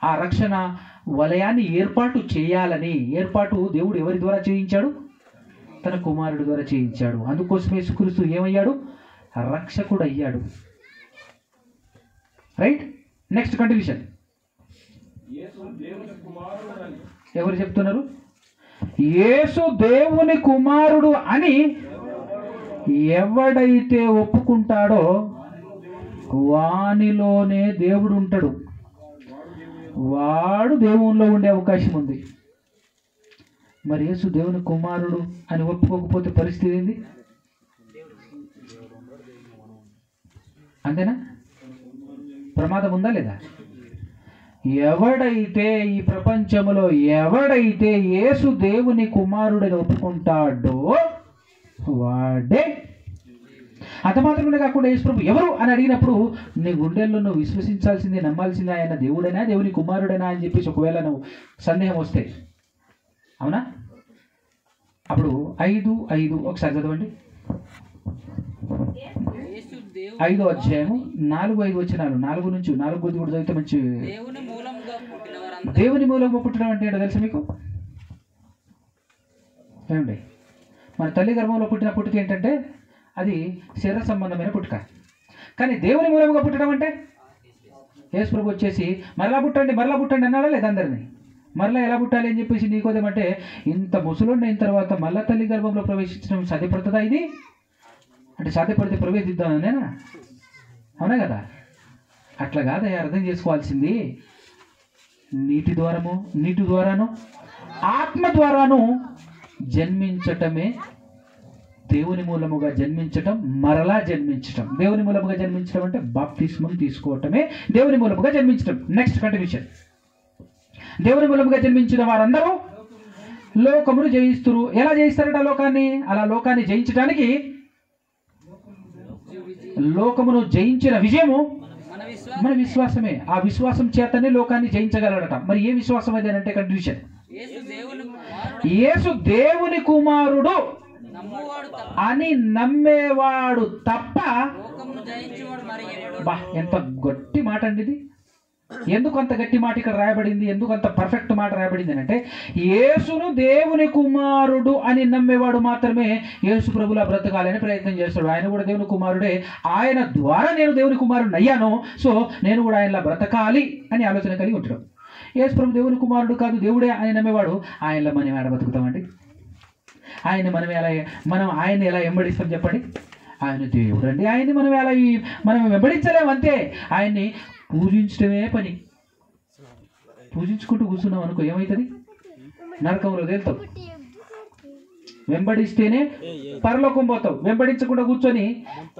A: ఆ రక్షణ వలయాన్ని ఏర్పాటు చేయాలని. ఏర్పాటు దేవుడు ఎవరి ద్వారా చేయించాడు? తన కుమారుడి ద్వారా చేయించాడు. అందుకోసమే యేసుక్రీస్తు ఏమయ్యాడు? రక్షకుడు అయ్యాడు. రైట్. Next continuation. ఎవరు చెప్తున్నారు? యేసు దేవుని కుమారుడు అని ఎవడైతే ఒప్పుకుంటాడో వానిలోనే దేవుడు ఉంటాడు, వాడు దేవునిలో ఉండే అవకాశం ఉంది. మరి యేసు దేవుని కుమారుడు అని ఒప్పుకోకపోతే పరిస్థితి ఏంది? అంతేనా? ప్రమాదం ఉందా లేదా? ఎవడైతే ఈ ప్రపంచంలో ఎవడైతే యేసు దేవుని కుమారుడని ఒప్పుకుంటాడో వాడే. అంత మాత్రమే కాకుండా యేసు ప్రభు ఎవరు అని అడిగినప్పుడు నీ గుండెల్లో నువ్వు విశ్వసించాల్సింది, నమ్మాల్సింది ఆయన దేవుడైనా దేవుని కుమారుడైనా అని చెప్పేసి ఒకవేళ నువ్వు సందేహం వస్తే, అవునా? అప్పుడు 5:5 ఒకసారి చదవండి. 5వ అధ్యాయము 4-5 వచనాలు. 4 నుంచి 4 కొద్ది కూడా చదివితే మంచి. దేవుని మూలంగా పుట్టడం అంటే ఏంటో తెలుసా మీకు? ఏమండి, మన తల్లి గర్భంలో పుట్టిన పుట్టుక ఏంటంటే అది శరీర సంబంధమైన పుట్టుక. కానీ దేవుని మూలంగా పుట్టడం అంటే యేసు ప్రభు వచ్చేసి మరలా పుట్టండి అన్నాడా లేదా? అందరినీ మరలా ఎలా పుట్టాలి అని చెప్పేసి నీకోదేమంటే ఇంత ముసలుండి అయిన తర్వాత మళ్ళా తల్లి గర్భంలో ప్రవేశించడం సాధ్యపడుతుందా? ఇది అంటే సాధ్యపడితే ప్రవేశిద్దామనేనా? అవునా కదా? అట్లా కాదయ్యా, అర్థం చేసుకోవాల్సింది నీటి ద్వారాను ఆత్మ ద్వారాను జన్మించటమే దేవుని మూలముగా జన్మించటం, మరలా జన్మించటం. దేవుని మూలముగా జన్మించడం అంటే బాప్తిస్మం తీసుకోవటమే దేవుని మూలముగా జన్మించటం. Next continuation. దేవుని మూలముగా జన్మించిన వారందరూ లోకమును జయిస్తురు. ఎలా జయిస్తారట లోకాన్ని? అలా లోకాన్ని జయించడానికి లోకమును జయించిన విజయము మన విశ్వాసమే. ఆ విశ్వాసం చేతనే లోకాన్ని జయించగలడట. మరి ఏ విశ్వాసం అది అంటే కండిషన్? యేసు దేవుని కుమారుడు అని నమ్మేవాడు తప్ప. బా, ఎంత గట్టి మాట అండి ఇది. ఎందుకు అంత గట్టి మాట ఇక్కడ రాయబడింది? ఎందుకు అంత పర్ఫెక్ట్ మాట రాయబడింది అంటే యేసును దేవుని కుమారుడు అని నమ్మేవాడు మాత్రమే యేసు ప్రభులా బ్రతకాలని ప్రయత్నం చేస్తాడు. ఆయన కూడా దేవుని కుమారుడే. ఆయన ద్వారా నేను దేవుని కుమారుడు అయ్యాను, సో నేను కూడా ఆయనలా బ్రతకాలి అని ఆలోచన కలిగి ఉంటాడు. యేసు ప్రభు దేవుని కుమారుడు కాదు, దేవుడే అని నమ్మేవాడు ఆయనలో మనం ఎలా బతుకుతామండి? మనం ఆయన్ని ఎలా వెంబడిస్తాం చెప్పండి? ఆయన దేవుడు అండి, ఆయన్ని మనం వెంబడించలేము అంతే. ఆయన్ని పూజించడమే పని. పూజించుకుంటూ కూర్చున్నాం అనుకో ఏమవుతుంది? నరకంలో తేలుతావు. వెంబడిస్తేనే పరలోకం పోతావు. వెంబడించకుండా కూర్చొని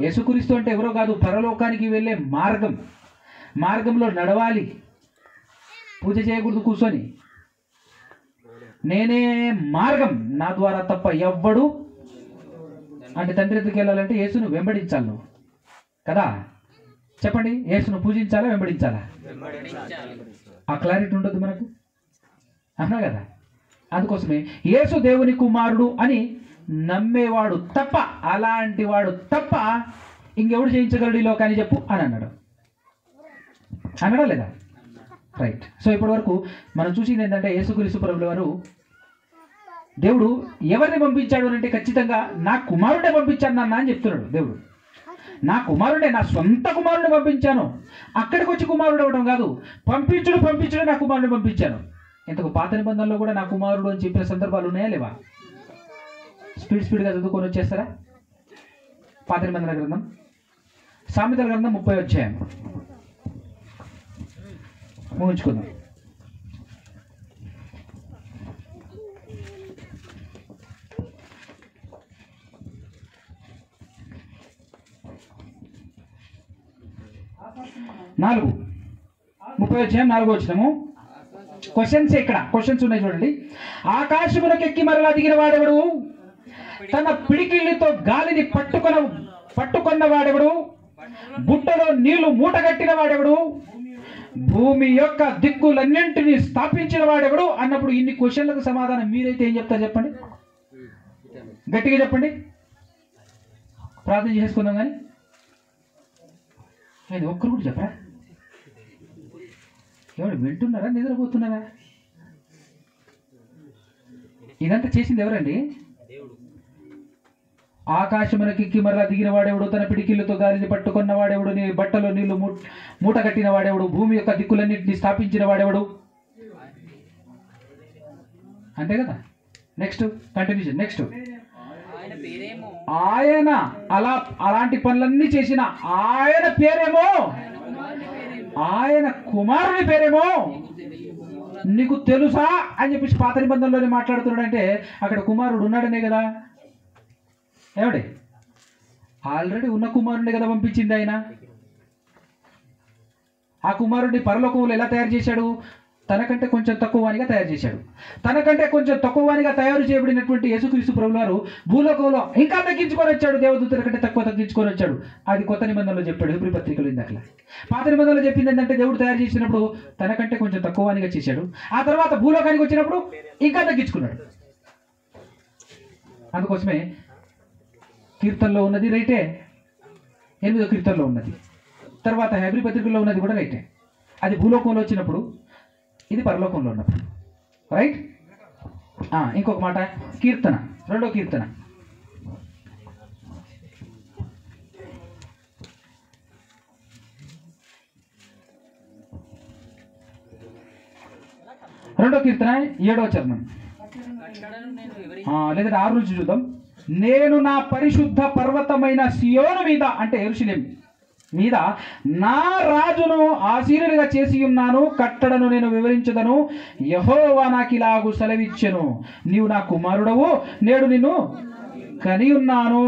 A: యేసుక్రీస్తు అంటే ఎవరో కాదు, పరలోకానికి వెళ్ళే మార్గంలో నడవాలి. పూజ చేయకూడదు కూర్చొని. నేనే మార్గం, నా ద్వారా తప్ప ఎవ్వడు అంటే తండ్రి ఎదురుకి వెళ్ళాలంటే యేసును వెంబడించాలి నువ్వు కదా. చెప్పండి, యేసును పూజించాలా వెంబడించాలా? ఆ క్లారిటీ ఉండదు మనకు, అన్నా కదా. అందుకోసమే యేసు దేవుని కుమారుడు అని నమ్మేవాడు తప్ప, అలాంటి వాడు తప్ప ఇంకెవడు చేయించగలడు ఈ లోకాన్ని చెప్పు అని అన్నాడా లేదా? రైట్. సో ఇప్పటి వరకు మనం చూసింది ఏంటంటే యేసుక్రీస్తు ప్రభువుల వారు దేవుడు ఎవరిని పంపించాడు అంటే ఖచ్చితంగా నా కుమారుడే పంపించాను నాన్న అని చెప్తున్నాడు. దేవుడు నా కుమారుడే, నా సొంత కుమారుడిని పంపించాను. అక్కడికి వచ్చి కుమారుడు అవ్వడం కాదు, పంపించుడు నా కుమారుడిని పంపించాను. ఇంతకు పాత నిబంధనలో కూడా నా కుమారుడు అని చెప్పిన సందర్భాలు ఉన్నాయా లేవా? స్పీడ్గా చదువుకొని వచ్చేస్తారా? పాత నిబంధనల గ్రంథం సామెతల గ్రంథం 30వ అధ్యాయం ముగించుకుందాం. నాలుగు 30వ అధ్యాయం 4వ వచనము. క్వశ్చన్స్ ఇక్కడ క్వశ్చన్స్ ఉన్నాయి చూడండి. ఆకాశమునకెక్కి మరలా దిగిన వాడెవడు? తన పిడికిళ్ళతో గాలిని పట్టుకున్న వాడెవడు? బుట్టలో నీళ్లు మూటగట్టిన వాడెవడు? భూమి యొక్క దిక్కులన్నింటినీ స్థాపించిన వాడెవడు అన్నప్పుడు ఇన్ని క్వశ్చన్లకు సమాధానం మీరైతే ఏం చెప్తారు చెప్పండి? గట్టిగా చెప్పండి, ప్రార్థన చేసుకుందాం. కానీ అది ఒక్కరు కూడా చెప్పరా? ఎవరు వింటున్నారా, నిద్రపోతున్నారా? ఇదంతా చేసింది ఎవరండి? ఆకాశమునకెక్కి మరలా దిగిన వాడెవడు? తన పిడికిళ్ళతో గాలిని పట్టుకున్న వాడెవడు? నీ బట్టలో నీళ్లు మూట కట్టిన వాడెవడు? భూమి యొక్క దిక్కులన్నింటినీ స్థాపించిన వాడెవడు? అంతే కదా. Next continuation. నెక్స్ట్ ఆయన అలాంటి పనులన్నీ చేసిన ఆయన పేరేమో, ఆయన కుమారుని పేరేమో నీకు తెలుసా అని చెప్పేసి పాత నిబంధనలోనే మాట్లాడుతున్నాడంటే అక్కడ కుమారుడు ఉన్నాడనే కదా. ఏమండి, ఆల్రెడీ ఉన్న కుమారుడిని కదా పంపించింది ఆయన. ఆ కుమారుడిని పరలోకంలో ఎలా తయారు చేశాడు? తనకంటే కొంచెం తక్కువ వానిగా తయారు చేశాడు. తనకంటే కొంచెం తక్కువ వానిగా తయారు చేయబడినటువంటి యేసుక్రీస్తు ప్రభువారు భూలోకంలో ఇంకా తగ్గించుకొని వచ్చాడు. దేవదూతల కంటే తక్కువ తగ్గించుకొని వచ్చాడు. అది కొత్త నిబంధనలో చెప్పాడు. హెబ్రీ పత్రికలో ఇందాక. పాత నిబంధనలో చెప్పింది ఏంటంటే దేవుడు తయారు చేసినప్పుడు తనకంటే కొంచెం తక్కువ వానిగా చేశాడు. ఆ తర్వాత భూలోకానికి వచ్చినప్పుడు ఇంకా తగ్గించుకున్నాడు. అందుకోసమే కీర్తనలో ఉన్నది రైటే, 8వ కీర్తనలో ఉన్నది, తర్వాత హెబ్రీ పత్రికలో ఉన్నది కూడా రైటే. అది భూలోకంలో వచ్చినప్పుడు, ఇది పరలోకంలో ఉన్నప్పుడు. రైట్. ఇంకొక మాట, కీర్తన 2వ కీర్తన 7వ చరణం లేదా 6 నుంచి చూద్దాం. నేను నా పరిశుద్ధ పర్వతమైన సియోను మీద అంటే యెరూషలేము మీద నా రాజును ఆసీనుడిగా చేసి ఉన్నాను. కట్టడను నేను వివరించదను. యెహోవా నాకు ఇలాగు సెలవిచ్చెను, నీవు నా కుమారుడవు, నేడు నిన్ను కని ఉన్నాను.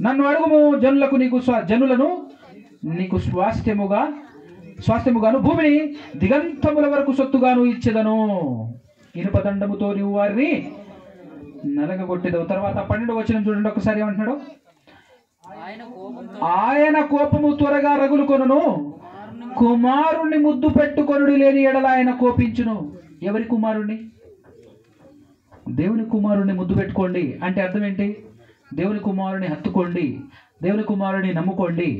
A: నన్ను అడుగుము, జనులను నీకు స్వాస్థ్యముగాను భూమిని దిగంతముల వరకు సొత్తుగాను ఇచ్చెదను. ఇనుపదండముతో నీవు వారిని నలగగొట్టెదవు. తర్వాత 12వ వచనం చూడండి ఒకసారి ఏమంటున్నాడు? ఆయన కోపము త్వరగా రగులుకొనును, కుమారుణ్ణి ముద్దు పెట్టుకొనుడి లేని ఎడల ఆయన కోపించును. ఎవరి కుమారుణ్ణి? దేవుని కుమారుణ్ణి ముద్దు పెట్టుకోండి అంటే అర్థం ఏంటి? దేవుని కుమారుని హత్తుకోండి, దేవుని కుమారుని నమ్ముకోండి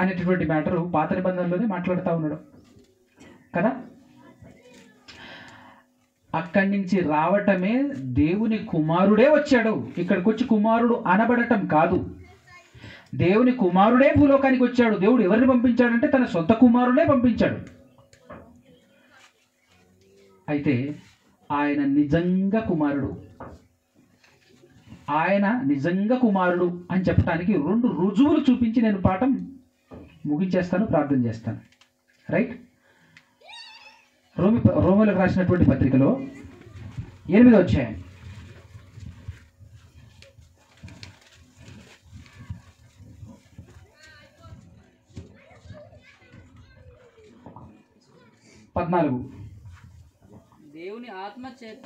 A: అనేటటువంటి మ్యాటరు పాత నిబంధనలోనే మాట్లాడుతూ ఉన్నాడు కదా. అక్కడి నుంచి రావటమే దేవుని కుమారుడే వచ్చాడు. ఇక్కడికి వచ్చి కుమారుడు అనబడటం కాదు, దేవుని కుమారుడే భూలోకానికి వచ్చాడు. దేవుడు ఎవరిని పంపించాడంటే తన సొంత కుమారుడే పంపించాడు. అయితే ఆయన నిజంగా కుమారుడు, ఆయన నిజంగా కుమారుడు అని చెప్పడానికి 2 రుజువులు చూపించి నేను పాఠం ముగించేస్తాను, ప్రార్థన చేస్తాను. రైట్. రోమిలకు రాసినటువంటి పత్రికలో 8వ అధ్యాయం.
C: దేవుని ఆత్మ చేత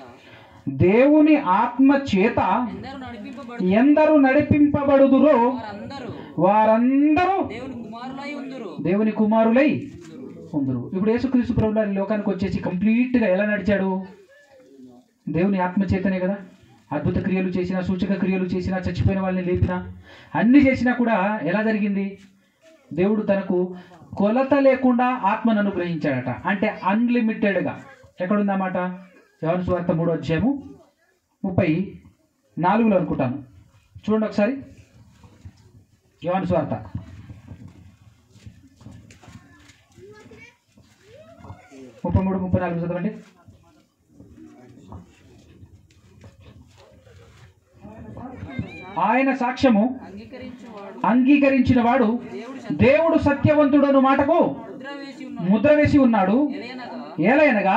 A: దేవుని ఆత్మ చేత ఎందరు నడిపింపబడుదురో వారందరూ దేవుని కుమారులై ఉందురు. ఇప్పుడు యేసుక్రీస్తు ప్రభువు వారు లోకానికి వచ్చేసి కంప్లీట్గా ఎలా నడిచాడు? దేవుని ఆత్మ చేతనే కదా. అద్భుత క్రియలు చేసినా, సూచక క్రియలు చేసినా, చచ్చిపోయిన వాళ్ళని లేపినా, అన్ని చేసినా కూడా ఎలా జరిగింది? దేవుడు తనకు కొలత లేకుండా ఆత్మను అనుగ్రహించాడట. అంటే అన్లిమిటెడ్గా. ఎక్కడుందన్నమాట? యోహాను సువార్త 3వ అధ్యాయము 34లో అనుకుంటాను. చూడండి ఒకసారి. యోహాను సువార్త 33, 34 చదవండి. ఆయన సాక్ష్యము అంగీకరించిన వాడు దేవుడు సత్యవంతుడను మాటకు ముద్ర వేసి ఉన్నాడు. ఏలయనగా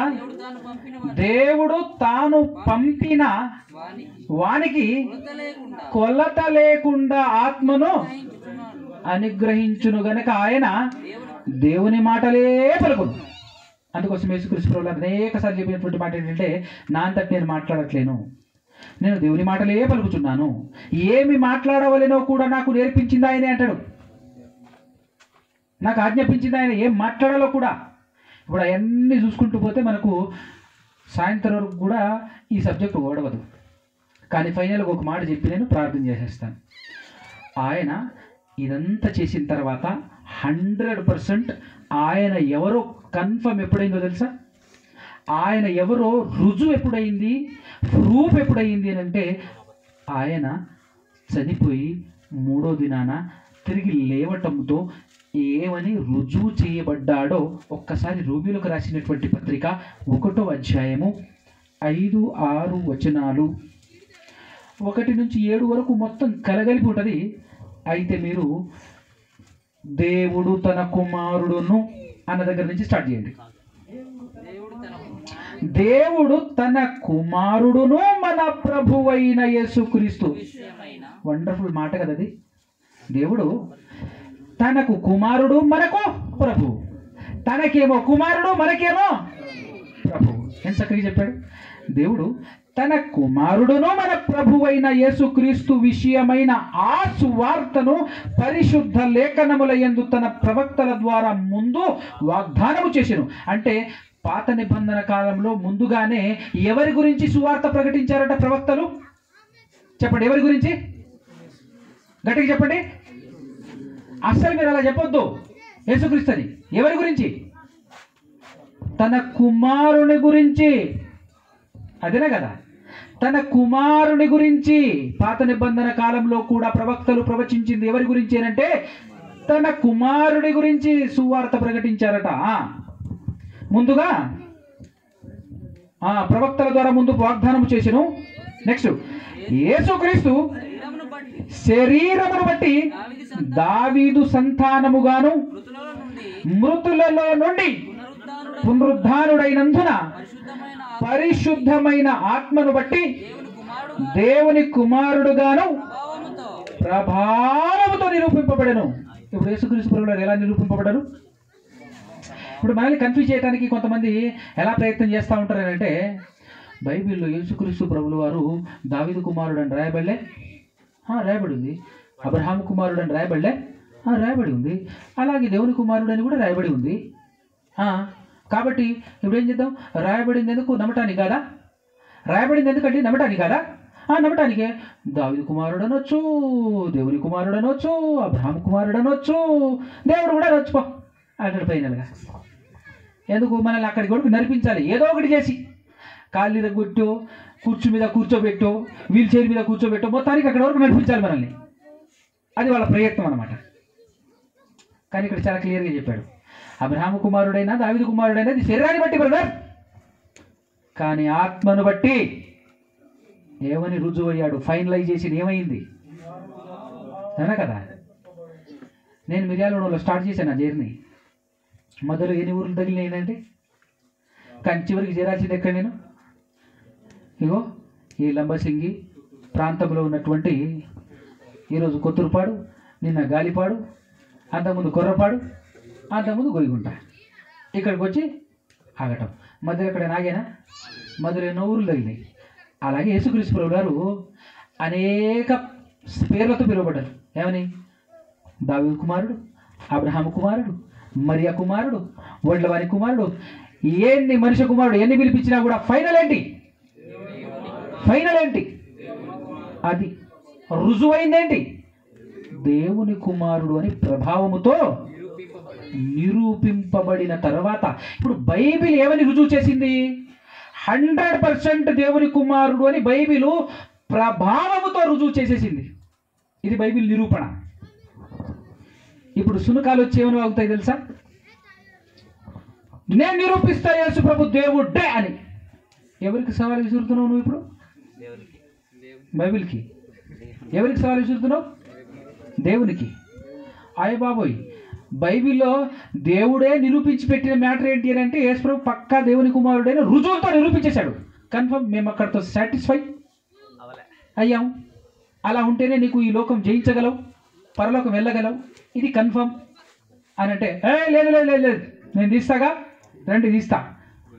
A: దేవుడు తాను పంపిన వానికి కొలత లేకుండా ఆత్మను అనుగ్రహించును గనక ఆయన దేవుని మాటలే పలుకును. అందుకోసం యేసుక్రీస్తు ప్రభువు అనేకసార్లు చెప్పినటువంటి మాట ఏంటంటే, నా అంతటి నేను మాట్లాడట్లేను, నేను దేవుని మాటలే పలుకుచున్నాను. ఏమి మాట్లాడవలెనో కూడా నాకు నేర్పించింది ఆయనే అంటాడు. నాకు ఆజ్ఞాపించింది ఆయన. ఏం మాట్లాడాలో కూడా. ఇప్పుడు అవన్నీ చూసుకుంటూ పోతే మనకు సాయంత్రం వరకు కూడా ఈ సబ్జెక్టు ఓడవదు. కానీ ఫైనల్గా ఒక మాట చెప్పి నేను ప్రార్థన చేసేస్తాను. ఆయన ఇదంతా చేసిన తర్వాత 100% ఆయన ఎవరో కన్ఫర్మ్ ఎప్పుడైందో తెలుసా? ఆయన ఎవరో రుజువు ఎప్పుడైంది, ప్రూఫ్ ఎప్పుడైంది అని అంటే, ఆయన చనిపోయి 3వ దినాన తిరిగి లేవటంతో ఏమని రుజువు చేయబడ్డాడో ఒక్కసారి రోమీయులకు రాసినటువంటి పత్రిక 1వ అధ్యాయము 5, 6 వచనాలు 1 నుంచి 7 వరకు మొత్తం కలగలిపి ఉంటుంది. అయితే మీరు దేవుడు తన కుమారుడును అన్న దగ్గర నుంచి స్టార్ట్ చేయండి. దేవుడు తన కుమారుడును మన ప్రభువైన యేసుక్రీస్తు. వండర్ఫుల్ మాట కదా అది. దేవుడు తనకు కుమారుడు, మనకు ప్రభు. తనకేమో కుమారుడు, మనకేమో ప్రభు. ఎంత చక్కగా చెప్పాడు. దేవుడు తన కుమారుడును మన ప్రభువైన యేసుక్రీస్తు విషయమైన ఆ సువార్తను పరిశుద్ధ లేఖనముల యందు తన ప్రవక్తల ద్వారా ముందు వాగ్దానము చేసెను. అంటే పాత నిబంధన కాలంలో ముందుగానే ఎవరి గురించి సువార్త ప్రకటించారట ప్రవక్తలు? చెప్పండి, ఎవరి గురించి? గట్టిగా చెప్పండి. అస్సలు మీరు అలా చెప్పొద్దు. యేసుక్రీస్తు అని. ఎవరి గురించి? తన కుమారుని గురించి. అదేనా కదా? తన కుమారుని గురించి పాత నిబంధన కాలంలో కూడా ప్రవక్తలు ప్రవచించింది ఎవరి గురించి అంటే, తన కుమారుడి గురించి సువార్త ప్రకటించారట. ముందుగా ప్రవక్తల ద్వారా ముందు వాగ్దానం చేసెను. నెక్స్ట్, యేసుక్రీస్తు శరీరమును బట్టి దావీదు సంతానముగాను మృతులలో నుండి పునరుద్ధానుడైనందున పరిశుద్ధమైన ఆత్మను బట్టి దేవుని కుమారుడుగాను ప్రభావముతో నిరూపింపబడను. ఇప్పుడు యేసుక్రీస్తు ప్రభువు ఎలా నిరూపింపబడను? ఇప్పుడు మనల్ని కన్ఫ్యూజ్ చేయడానికి కొంతమంది ఎలా ప్రయత్నం చేస్తూ ఉంటారంటే, బైబిల్లో యేసుక్రీస్తు ప్రభువు వారు దావీదు కుమారుడు అని రాయబడలే? రాయబడి ఉంది. అబ్రహాము కుమారుడు అని రాయబడలే? రాయబడి ఉంది. అలాగే దేవుని కుమారుడు అని కూడా రాయబడి ఉంది. కాబట్టి ఇప్పుడు ఏం చేద్దాం? రాయబడింది ఎందుకు? నమ్మటానికి కాదా? రాయబడింది ఎందుకంటే నమ్మటానికి కాదా? నమ్మటానికే. దావీదు కుమారుడు అనొచ్చు, దేవుని కుమారుడు అనొచ్చు, అబ్రహాము కుమారుడు అనొచ్చు, దేవుడు కూడా అనొచ్చు. పో అక్కడ ఫైనల్గా ఎందుకు మనల్ని అక్కడికి కొడుకు నడిపించాలి ఏదో ఒకటి చేసి. కాళ్ళు ఇరగొట్టో, కుర్చీ మీద కూర్చోబెట్టో, వీల్ చైర్ మీద కూర్చోబెట్టో, మొత్తానికి అక్కడి వరకు నడిపించాలి మనల్ని. అది వాళ్ళ ప్రయత్నం అన్నమాట. కానీ ఇక్కడ చాలా క్లియర్గా చెప్పాడు, అబ్రహాము కుమారుడైనా దావీదు కుమారుడైనా అది శరీరాన్ని బట్టి బ్రదర్, కానీ ఆత్మను బట్టి ఏమని రుజువు అయ్యాడు, ఫైనలైజేషన్ ఏమైంది అనా కదా. నేను మిర్యాలగూడలో స్టార్ట్ చేశాను ఆ జర్నీ. మొదలు ఎన్ని ఊర్లు తగిలినాయంటే, కానీ చివరికి చేరాల్సింది ఎక్కడ? నేను
B: ఇగో ఈ లంబసింగి ప్రాంతంలో ఉన్నటువంటి ఈరోజు కొత్తూరుపాడు, నిన్న గాలిపాడు, అంతకుముందు కొర్రపాడు, అంతకుముందు గొయ్యిగుంట. ఇక్కడికి వచ్చి ఆగటం. మధ్యలో ఇక్కడ నాగేనా? మధ్యలో ఎన్నో ఊర్లు తగిలినాయి. అలాగే యేసుక్రీస్తు ప్రభువు గారు అనేక పేర్లతో పిలువబడ్డారు. ఏమని? దావీదు కుమారుడు, అబ్రహాము కుమారుడు, మరియా కుమారుడు, ఒండ్లవాని కుమారుడు. ఎన్ని మనిషి కుమారుడు ఎన్ని పిలిపించినా కూడా ఫైనల్ ఏంటి? ఫైనల్ ఏంటి? అది రుజువైందేంటి? దేవుని కుమారుడు అని ప్రభావముతో నిరూపింపబడిన తర్వాత ఇప్పుడు బైబిల్ ఏమని రుజువు చేసింది? 100% దేవుని కుమారుడు అని బైబిల్ ప్రభావముతో రుజువు చేసేసింది. ఇది బైబిల్ నిరూపణ. ఇప్పుడు సునకాలు వచ్చి ఏమని అవుతాయి తెలుసా? నేను నిరూపిస్తా యేసు ప్రభు దేవుడే అని. ఎవరికి సవాల్ విసురుతున్నావు నువ్వు ఇప్పుడు? బైబిల్కి. ఎవరికి సవాల్ విసురుతున్నావు? దేవునికి. అయ్య బాబోయ్, బైబిల్లో దేవుడే నిరూపించి పెట్టిన మ్యాటర్ ఏంటి అని అంటే యేసు ప్రభు పక్కా దేవుని కుమారుడైన రుజువులతో నిరూపించేశాడు. కన్ఫర్మ్. మేము అక్కడితో సాటిస్ఫై అయ్యాం. అలా ఉంటేనే నీకు ఈ లోకం జయించగలవు, పరలోకం వెళ్ళగలవు. ఇది కన్ఫర్మ్ అని అంటే లేదు లేదు లేదు లేదు నేను తీస్తాగా, రండి తీస్తా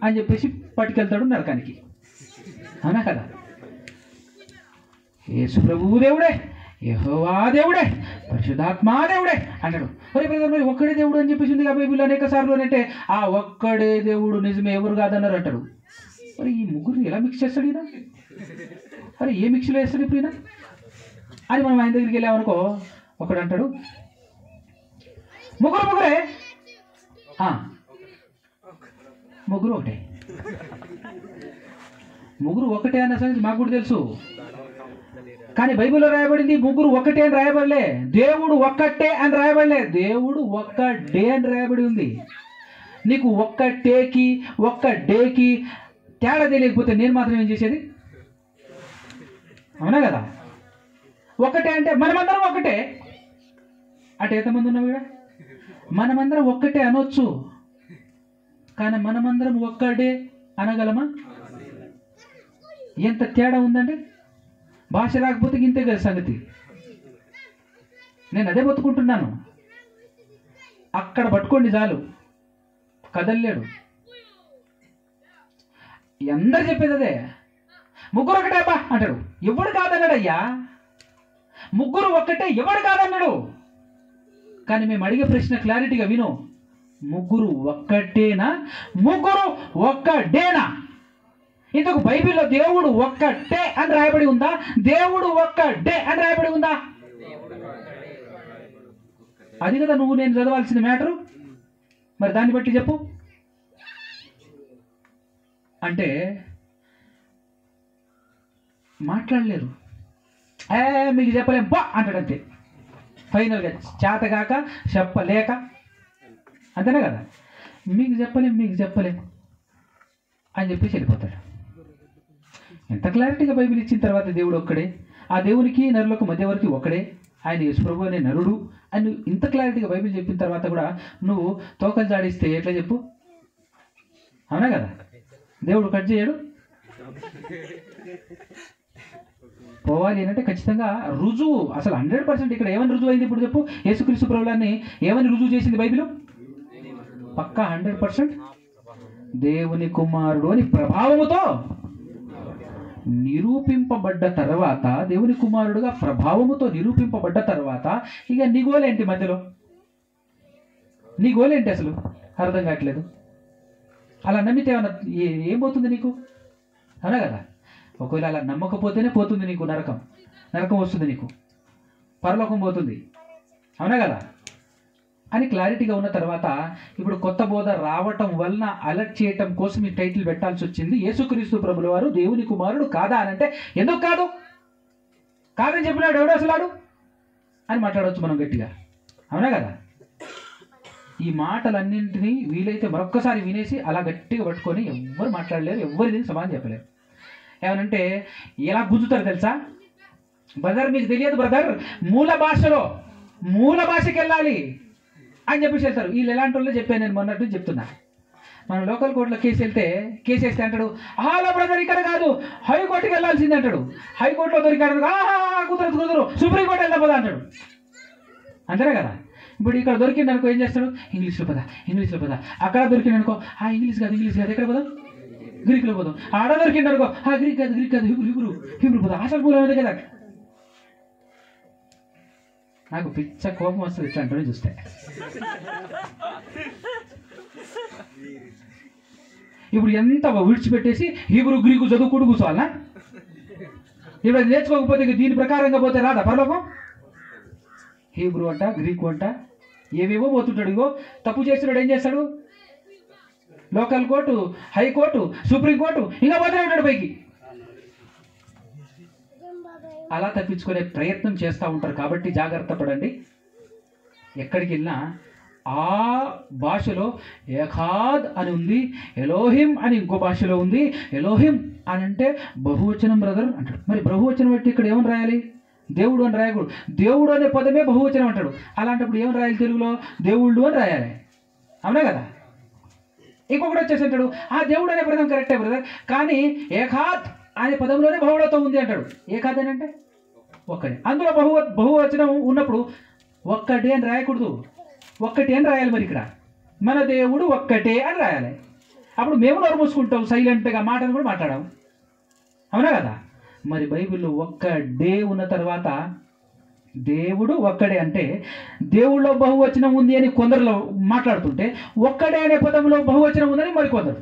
B: అని చెప్పేసి పట్టుకెళ్తాడు నరకానికి. అవునా కదా? యేసు ప్రభువు దేవుడే, యెహోవా దేవుడే, పరిశుద్ధాత్మా దేవుడే అన్నాడు. మరి ఒక్కడే దేవుడు అని చెప్పేసి ఉంది బైబిల్ అనేక సార్లు అంటే ఆ ఒక్కడే దేవుడు నిజమే, ఎవరు కాదన్నారు అంటాడు. మరి ఈ ముగ్గురిని ఎలా మిక్స్ చేస్తాడు ఈయన? అరే ఏ మిక్స్లో వేస్తాడు ఇప్పుడు ఈయన అని మనం ఆయన దగ్గరికి వెళ్ళామనుకో, ఒకడు అంటాడు ముగ్గురే ముగ్గురు ఒకటే. ముగ్గురు ఒకటే అన్న సంగతి మాకు కూడా తెలుసు. కానీ బైబిల్లో రాయబడింది ముగ్గురు ఒకటే అని రాయబడలే, దేవుడు ఒక్కటే అని రాయబడలే, దేవుడు ఒక్కడే అని రాయబడి ఉంది. నీకు ఒక్కటేకి ఒక్క డేకి తేడా తెలియకపోతే నేను మాత్రం ఏం చేసేది? అవునా కదా? ఒకటే అంటే మనమందరం ఒకటే. అటు ఎంతమంది ఉన్నాం ఇక్కడ? మనమందరం ఒక్కటే అనొచ్చు, కానీ మనమందరం ఒక్కడే అనగలమా? ఎంత తేడా ఉందండి. భాష రాకపోతే ఇంతే కదా సంగతి. నేను అదే బతుకుంటున్నాను. అక్కడ పట్టుకోండి చాలు, కదల్లేడు. అందరు చెప్పేది అదే, ముగ్గురు ఒకటే బా అంటాడు. ఎవడు కాదన్నాడు అయ్యా, ముగ్గురు ఒక్కటే ఎవడు కాదన్నాడు. కానీ మేము అడిగే ప్రశ్న క్లారిటీగా విను, ముగ్గురు ఒక్కటేనా, ముగ్గురు ఒక్కడేనా? ఇంతకు బైబిల్లో దేవుడు ఒక్కటే అని రాయబడి ఉందా? దేవుడు ఒక్కడే అని రాయబడి ఉందా? అది కదా నువ్వు నేను చదవాల్సిన మ్యాటరు. మరి దాన్ని బట్టి చెప్పు. అంటే మాట్లాడలేరు. మీకు చెప్పలేం బా అంటాడు అంతే. ఫైనల్గా చేతగాక చెప్పలేక, అంతేనా కదా? మీకు చెప్పలేం అని చెప్పేసి వెళ్ళిపోతాడు. ఎంత క్లారిటీగా బైబిల్ ఇచ్చిన తర్వాత దేవుడు ఒక్కడే, ఆ దేవునికి నరులకు మధ్యవర్తి ఒక్కడే, ఆయన యేసు ప్రభు అనే నరుడు అని ఇంత క్లారిటీగా బైబిల్ చెప్పిన తర్వాత కూడా నువ్వు తోకలు జాడిస్తే ఎట్లా చెప్పు? అవునా కదా? దేవుడు కట్ చేయడు. పోవాలి అంటే ఖచ్చితంగా రుజువు. అసలు 100% ఇక్కడ ఏమని రుజువు అయింది ఇప్పుడు చెప్పు? యేసుక్రీస్తు ప్రభువుని ఏమని రుజువు చేసింది బైబిల్? పక్కా 100% దేవుని కుమారుడు అని ప్రభావముతో నిరూపింపబడ్డ తర్వాత, దేవుని కుమారుడుగా ప్రభావముతో నిరూపింపబడ్డ తర్వాత ఇక నీ గోలేంటి? మధ్యలో నీ గోలేంటి అసలు అర్థం కావట్లేదు. అలా నమ్మితే ఏమన్నా ఏం పోతుంది నీకు? అవునా కదా? ఒకవేళ అలా నమ్మకపోతేనే పోతుంది నీకు నరకం వస్తుంది, నీకు పరలోకం పోతుంది. అవునా కదా? అని క్లారిటీగా ఉన్న తర్వాత ఇప్పుడు కొత్త బోధ రావటం వలన అలర్ట్ చేయటం కోసం ఈ టైటిల్ పెట్టాల్సి వచ్చింది. యేసుక్రీస్తు ప్రభుల వారు దేవుని కుమారుడు కాదా అని అంటే ఎందుకు కాదని చెప్పినాడు ఎవడు అసలాడు అని మాట్లాడవచ్చు మనం గట్టిగా. అవునా కదా? ఈ మాటలన్నింటినీ వీలైతే మరొక్కసారి వినేసి అలా గట్టిగా పట్టుకొని ఎవ్వరు మాట్లాడలేరు, ఎవ్వరు దీనికి సమాధానం చెప్పలేరు. ఏమనంటే ఎలా గుంజుతారు తెలుసా? బ్రదర్ మీకు తెలియదు బ్రదర్, మూల భాషకి వెళ్ళాలి అని చెప్పేసి వెళ్తారు. వీళ్ళు ఎలాంటి వాళ్ళు చెప్పాను నేను మొన్నట్టు చెప్తున్నా. మనం లోకల్ కోర్టులో కేసు వేస్తే అంటాడు హలో బ్రదర్ ఇక్కడ కాదు హైకోర్టుకి వెళ్ళాల్సింది అంటాడు. హైకోర్టులో దొరికాడు కుదరదు సుప్రీంకోర్టు వెళ్దా పదా అంటాడు. అంతేనా కదా? ఇప్పుడు ఇక్కడ దొరికింది అనుకో ఏం చేస్తాడు, ఇంగ్లీష్లో పద. అక్కడ దొరికింది అనుకో ఇంగ్లీష్ కాదు ఎక్కడ పోదాం, గ్రీక్లో పోదాం. ఆడ దొరికింది అనుకో గ్రీక్ కాదు హిబ్రూ పోదాం. అసలు మూలం ఉంది కదా. నాకు పిచ్చ కోపం వస్తుంది ఇట్లాంటివి చూస్తే. ఇప్పుడు ఎంత విడిచిపెట్టేసి హీబ్రూ గ్రీకు చదువుకుంటూ కూర్చోవాలనా? ఇప్పుడు అది నేర్చుకోకపోతే దీని ప్రకారంగా పోతే రాదా పరలోకం? హీబ్రూ అంట గ్రీకు అంట ఏవేవో పోతుంటాడు. ఇగో తప్పు చేస్తున్నాడు ఏం చేస్తాడు, లోకల్ కోర్టు, హైకోర్టు, సుప్రీంకోర్టు ఇంకా పోతూనే ఉంటాడు పైకి. అలా తప్పించుకునే ప్రయత్నం చేస్తూ ఉంటారు. కాబట్టి జాగ్రత్త పడండి. ఎక్కడికి వెళ్ళినా ఆ భాషలో ఏఖాద్ అని ఉంది, ఎలోహిం అని ఇంకో భాషలో ఉంది. ఎలోహిం అని అంటే బహువచనం బ్రదర్ అంటాడు. మరి బహువచనం అంటే ఇక్కడ ఏమని రాయాలి? దేవుడు అని రాయకూడదు. దేవుడు అనే పదమే బహువచనం అంటాడు. అలాంటప్పుడు ఏమని రాయాలి? తెలుగులో దేవుళ్ళు అని రాయాలి. అవునా కదా? ఇంకొకటి వచ్చేసి అంటాడు దేవుడు అనే పదం కరెక్టే బ్రదర్, కానీ ఏఖాద్ అనే పదంలోనే బహుళత్వం ఉంది అంటాడు. ఏఖాద్ అని అంటే ఒక్కడే. అందులో బహువచనం ఉన్నప్పుడు ఒక్కటే అని రాయకూడదు, ఒక్కటి అని రాయాలి. మరి ఇక్కడ మన దేవుడు ఒక్కటే అని రాయాలి. అప్పుడు మేము నోరు మూసుకుంటాం, సైలెంట్గా మాటను కూడా మాట్లాడాము. అవునా కదా? మరి బైబిల్లో ఒక్క డే ఉన్న తర్వాత దేవుడు ఒక్కడే అంటే దేవుళ్ళో బహువచనం ఉంది అని కొందరులో మాట్లాడుతుంటే ఒక్కడే అనే పదంలో బహువచనం ఉందని మరికొందరు.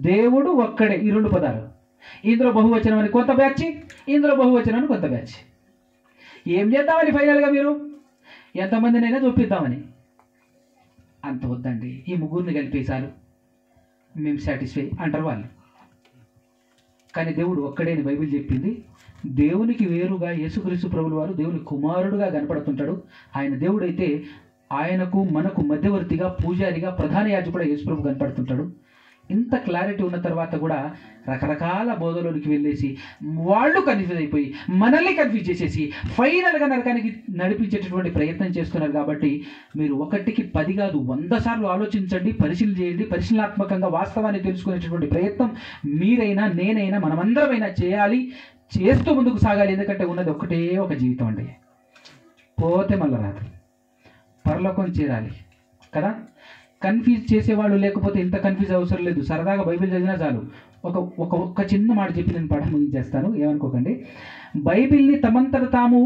B: దేవుడు ఒక్కడే ఈ రెండు పదాలు. ఇందులో బహువచనం అని కొంత బ్యాచ్, ఇందులో బహువచనం అని కొంత బ్యాచ్. ఏం చేద్దామని ఫైనల్గా మీరు ఎంతమందినైనా చూపిద్దామని. అంత వద్దండి, ఈ ముగ్గురిని కలిపేశారు మేము సాటిస్ఫై అంటారు వాళ్ళు. కానీ దేవుడు ఒక్కడే అని బైబిల్ చెప్పింది. దేవునికి వేరుగా యేసుక్రీస్తు ప్రభువు వారు దేవుని కుమారుడుగా కనపడుతుంటాడు. ఆయన దేవుడైతే ఆయనకు మనకు మధ్యవర్తిగా, పూజారిగా, ప్రధాన యాజకుడు యేసు ప్రభు కనపడుతుంటాడు. ఇంత క్లారిటీ ఉన్న తర్వాత కూడా రకరకాల బోధలోనికి వెళ్ళేసి వాళ్ళు కన్ఫ్యూజ్ అయిపోయి మనల్ని కన్ఫ్యూజ్ చేసేసి ఫైనల్గా నరకానికి నడిపించేటటువంటి ప్రయత్నం చేస్తున్నారు. కాబట్టి మీరు 1కి 10 కాదు 100 సార్లు ఆలోచించండి, పరిశీలన చేయండి. పరిశీలనాత్మకంగా వాస్తవాన్ని తెలుసుకునేటటువంటి ప్రయత్నం మీరైనా నేనైనా మనమందరమైనా చేయాలి, చేస్తూ ముందుకు సాగాలి. ఎందుకంటే ఉన్నది ఒకటే ఒక జీవితం అండి, పోతే మళ్ళీ రాదు, పరలోకం చేరాలి కదా. కన్ఫ్యూజ్ చేసేవాళ్ళు లేకపోతే ఇంత కన్ఫ్యూజ్ అవసరం లేదు. సరదాగా బైబిల్ చదివినా చాలు. ఒక చిన్న మాట చెప్పి నేను పాఠం ముగించేస్తాను, ఏమనుకోకండి. బైబిల్ని తమంతట తాము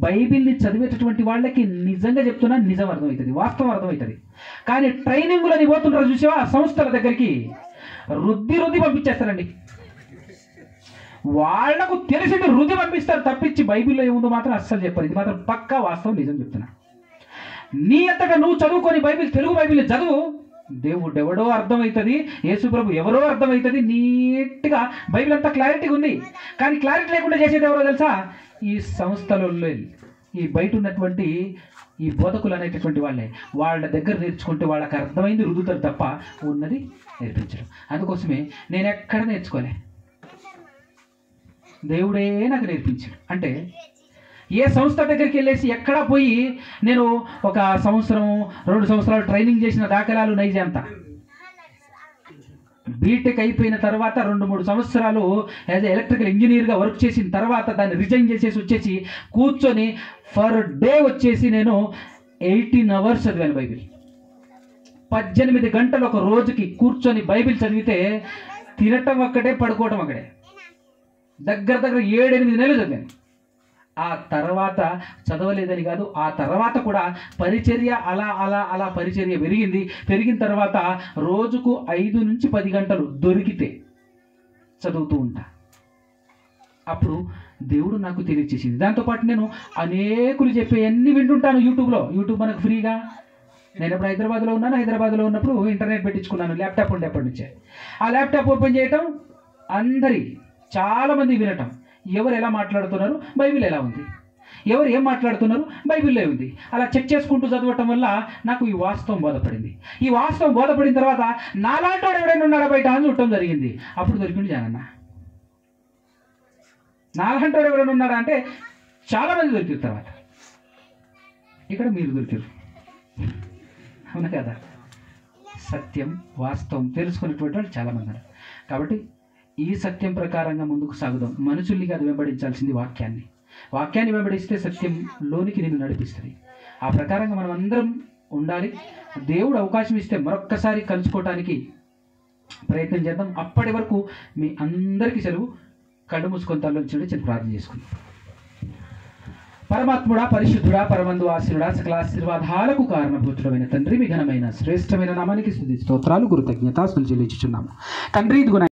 B: బైబిల్ని చదివేటటువంటి వాళ్ళకి నిజంగా చెప్తున్నా నిజం అర్థమవుతుంది, వాస్తవం అర్థమవుతుంది. కానీ ట్రైనింగ్లని పోతుంటారు చూసావా సంస్థల దగ్గరికి, రుద్ది పంపించేస్తారండి. వాళ్లకు తెలిసింది రుద్ది పంపిస్తారు తప్పించి బైబిల్లో ఏముందో మాత్రం అస్సలు చెప్పారు. ఇది మాత్రం పక్కా వాస్తవం, నిజం చెప్తున్నా. నీ అంతటా నువ్వు చదువుకొని తెలుగు బైబిల్ చదువు, దేవుడు ఎవడో అర్థమవుతుంది, యేసుప్రభు ఎవరో అర్థమవుతుంది. నీట్గా బైబిల్ అంతా క్లారిటీగా ఉంది. కానీ క్లారిటీ లేకుండా చేసేది ఎవరో తెలుసా? ఈ సంస్థలలో ఈ బయట ఉన్నటువంటి ఈ బోధకులు అనేటటువంటి వాళ్ళే. వాళ్ళ దగ్గర నేర్చుకుంటే వాళ్ళకి అర్థమైంది రుద్దుతారు తప్ప ఉన్నది నేర్పించడం. అందుకోసమే నేను ఎక్కడ నేర్చుకోలే, దేవుడే నాకు నేర్పించాడు. అంటే ఏ సంస్థ దగ్గరికి వెళ్ళేసి ఎక్కడా పోయి నేను 1 సంవత్సరం 2 సంవత్సరాలు ట్రైనింగ్ చేసిన దాఖలాలు నైజే అంత. బీటెక్ అయిపోయిన తర్వాత 2-3 సంవత్సరాలు యాజ్ ఎలక్ట్రికల్ ఇంజనీర్గా వర్క్ చేసిన తర్వాత దాన్ని రిజైన్ చేసేసి వచ్చేసి కూర్చొని ఫర్ డే వచ్చేసి నేను 18 hours చదివాను బైబిల్. 18 గంటలు ఒక రోజుకి కూర్చొని బైబిల్ చదివితే తినటం అక్కడే, పడుకోవటం అక్కడే. దగ్గర 7-8 నెలలు చదివాను. ఆ తర్వాత చదవలేదని కాదు, ఆ తర్వాత కూడా పరిచర్య అలా పరిచర్య పెరిగిన తర్వాత రోజుకు 5 నుంచి 10 గంటలు దొరికితే చదువుతూ ఉంటా. అప్పుడు దేవుడు నాకు తెలియచేసింది. దాంతోపాటు నేను అనేకులు చెప్పే అన్ని వింటుంటాను యూట్యూబ్ మనకు ఫ్రీగా. నేను ఎప్పుడు హైదరాబాద్లో ఉన్నాను, హైదరాబాద్లో ఉన్నప్పుడు ఇంటర్నెట్ పెట్టించుకున్నాను, ల్యాప్టాప్ ఉండే అప్పటి నుంచే. ఆ ల్యాప్టాప్ ఓపెన్ చేయటం, చాలామంది వినటం, ఎవరు ఎలా మాట్లాడుతున్నారు, బైబిల్ ఎలా ఉంది, ఎవరు ఏం మాట్లాడుతున్నారు, బైబిల్లో ఉంది. అలా చెక్ చేసుకుంటూ చదవటం వల్ల నాకు ఈ వాస్తవం బోధపడింది. ఈ వాస్తవం బోధపడిన తర్వాత నాలాంటి వాడు ఎవడైనా ఉన్నాడా బయట అని చూడటం జరిగింది. అప్పుడు దొరికింది జగన్న. నాలాంటి వాడు ఎవరైనా ఉన్నాడా అంటే చాలామంది దొరికిన తర్వాత ఇక్కడ మీరు దొరికారు. అవునా కదా?
A: సత్యం వాస్తవం తెలుసుకునేటువంటి వాళ్ళు చాలామంది ఉన్నారు. కాబట్టి ఈ సత్యం ప్రకారంగా ముందుకు సాగుదాం. మనుషుల్ని కాదు వెంబడించాల్సింది వాక్యాన్ని. వాక్యాన్ని వెంబడిస్తే సత్యం లోనికి నిన్ను నడిపిస్తుంది. ఆ ప్రకారంగా మనం అందరం ఉండాలి. దేవుడు అవకాశం ఇస్తే మరొక్కసారి కలుసుకోవటానికి ప్రయత్నం చేద్దాం. అప్పటి వరకు మీ అందరికీ సెలవు. కళ్ళు మూసుకొని తల్లించండి, చిన్న ప్రార్థన చేసుకుందాం. పరమాత్ముడా, పరిశుద్ధుడా, పరమందు ఆశీనుడా, సకల ఆశీర్వాదాలకు కారణభూతుడమైన తండ్రి, మీ ఘనమైన శ్రేష్టమైన నామానికి స్తుతి స్తోత్రాలు కృతజ్ఞతాస్తుతులు చెల్లించుచున్నాము తండ్రి. ఇదిగో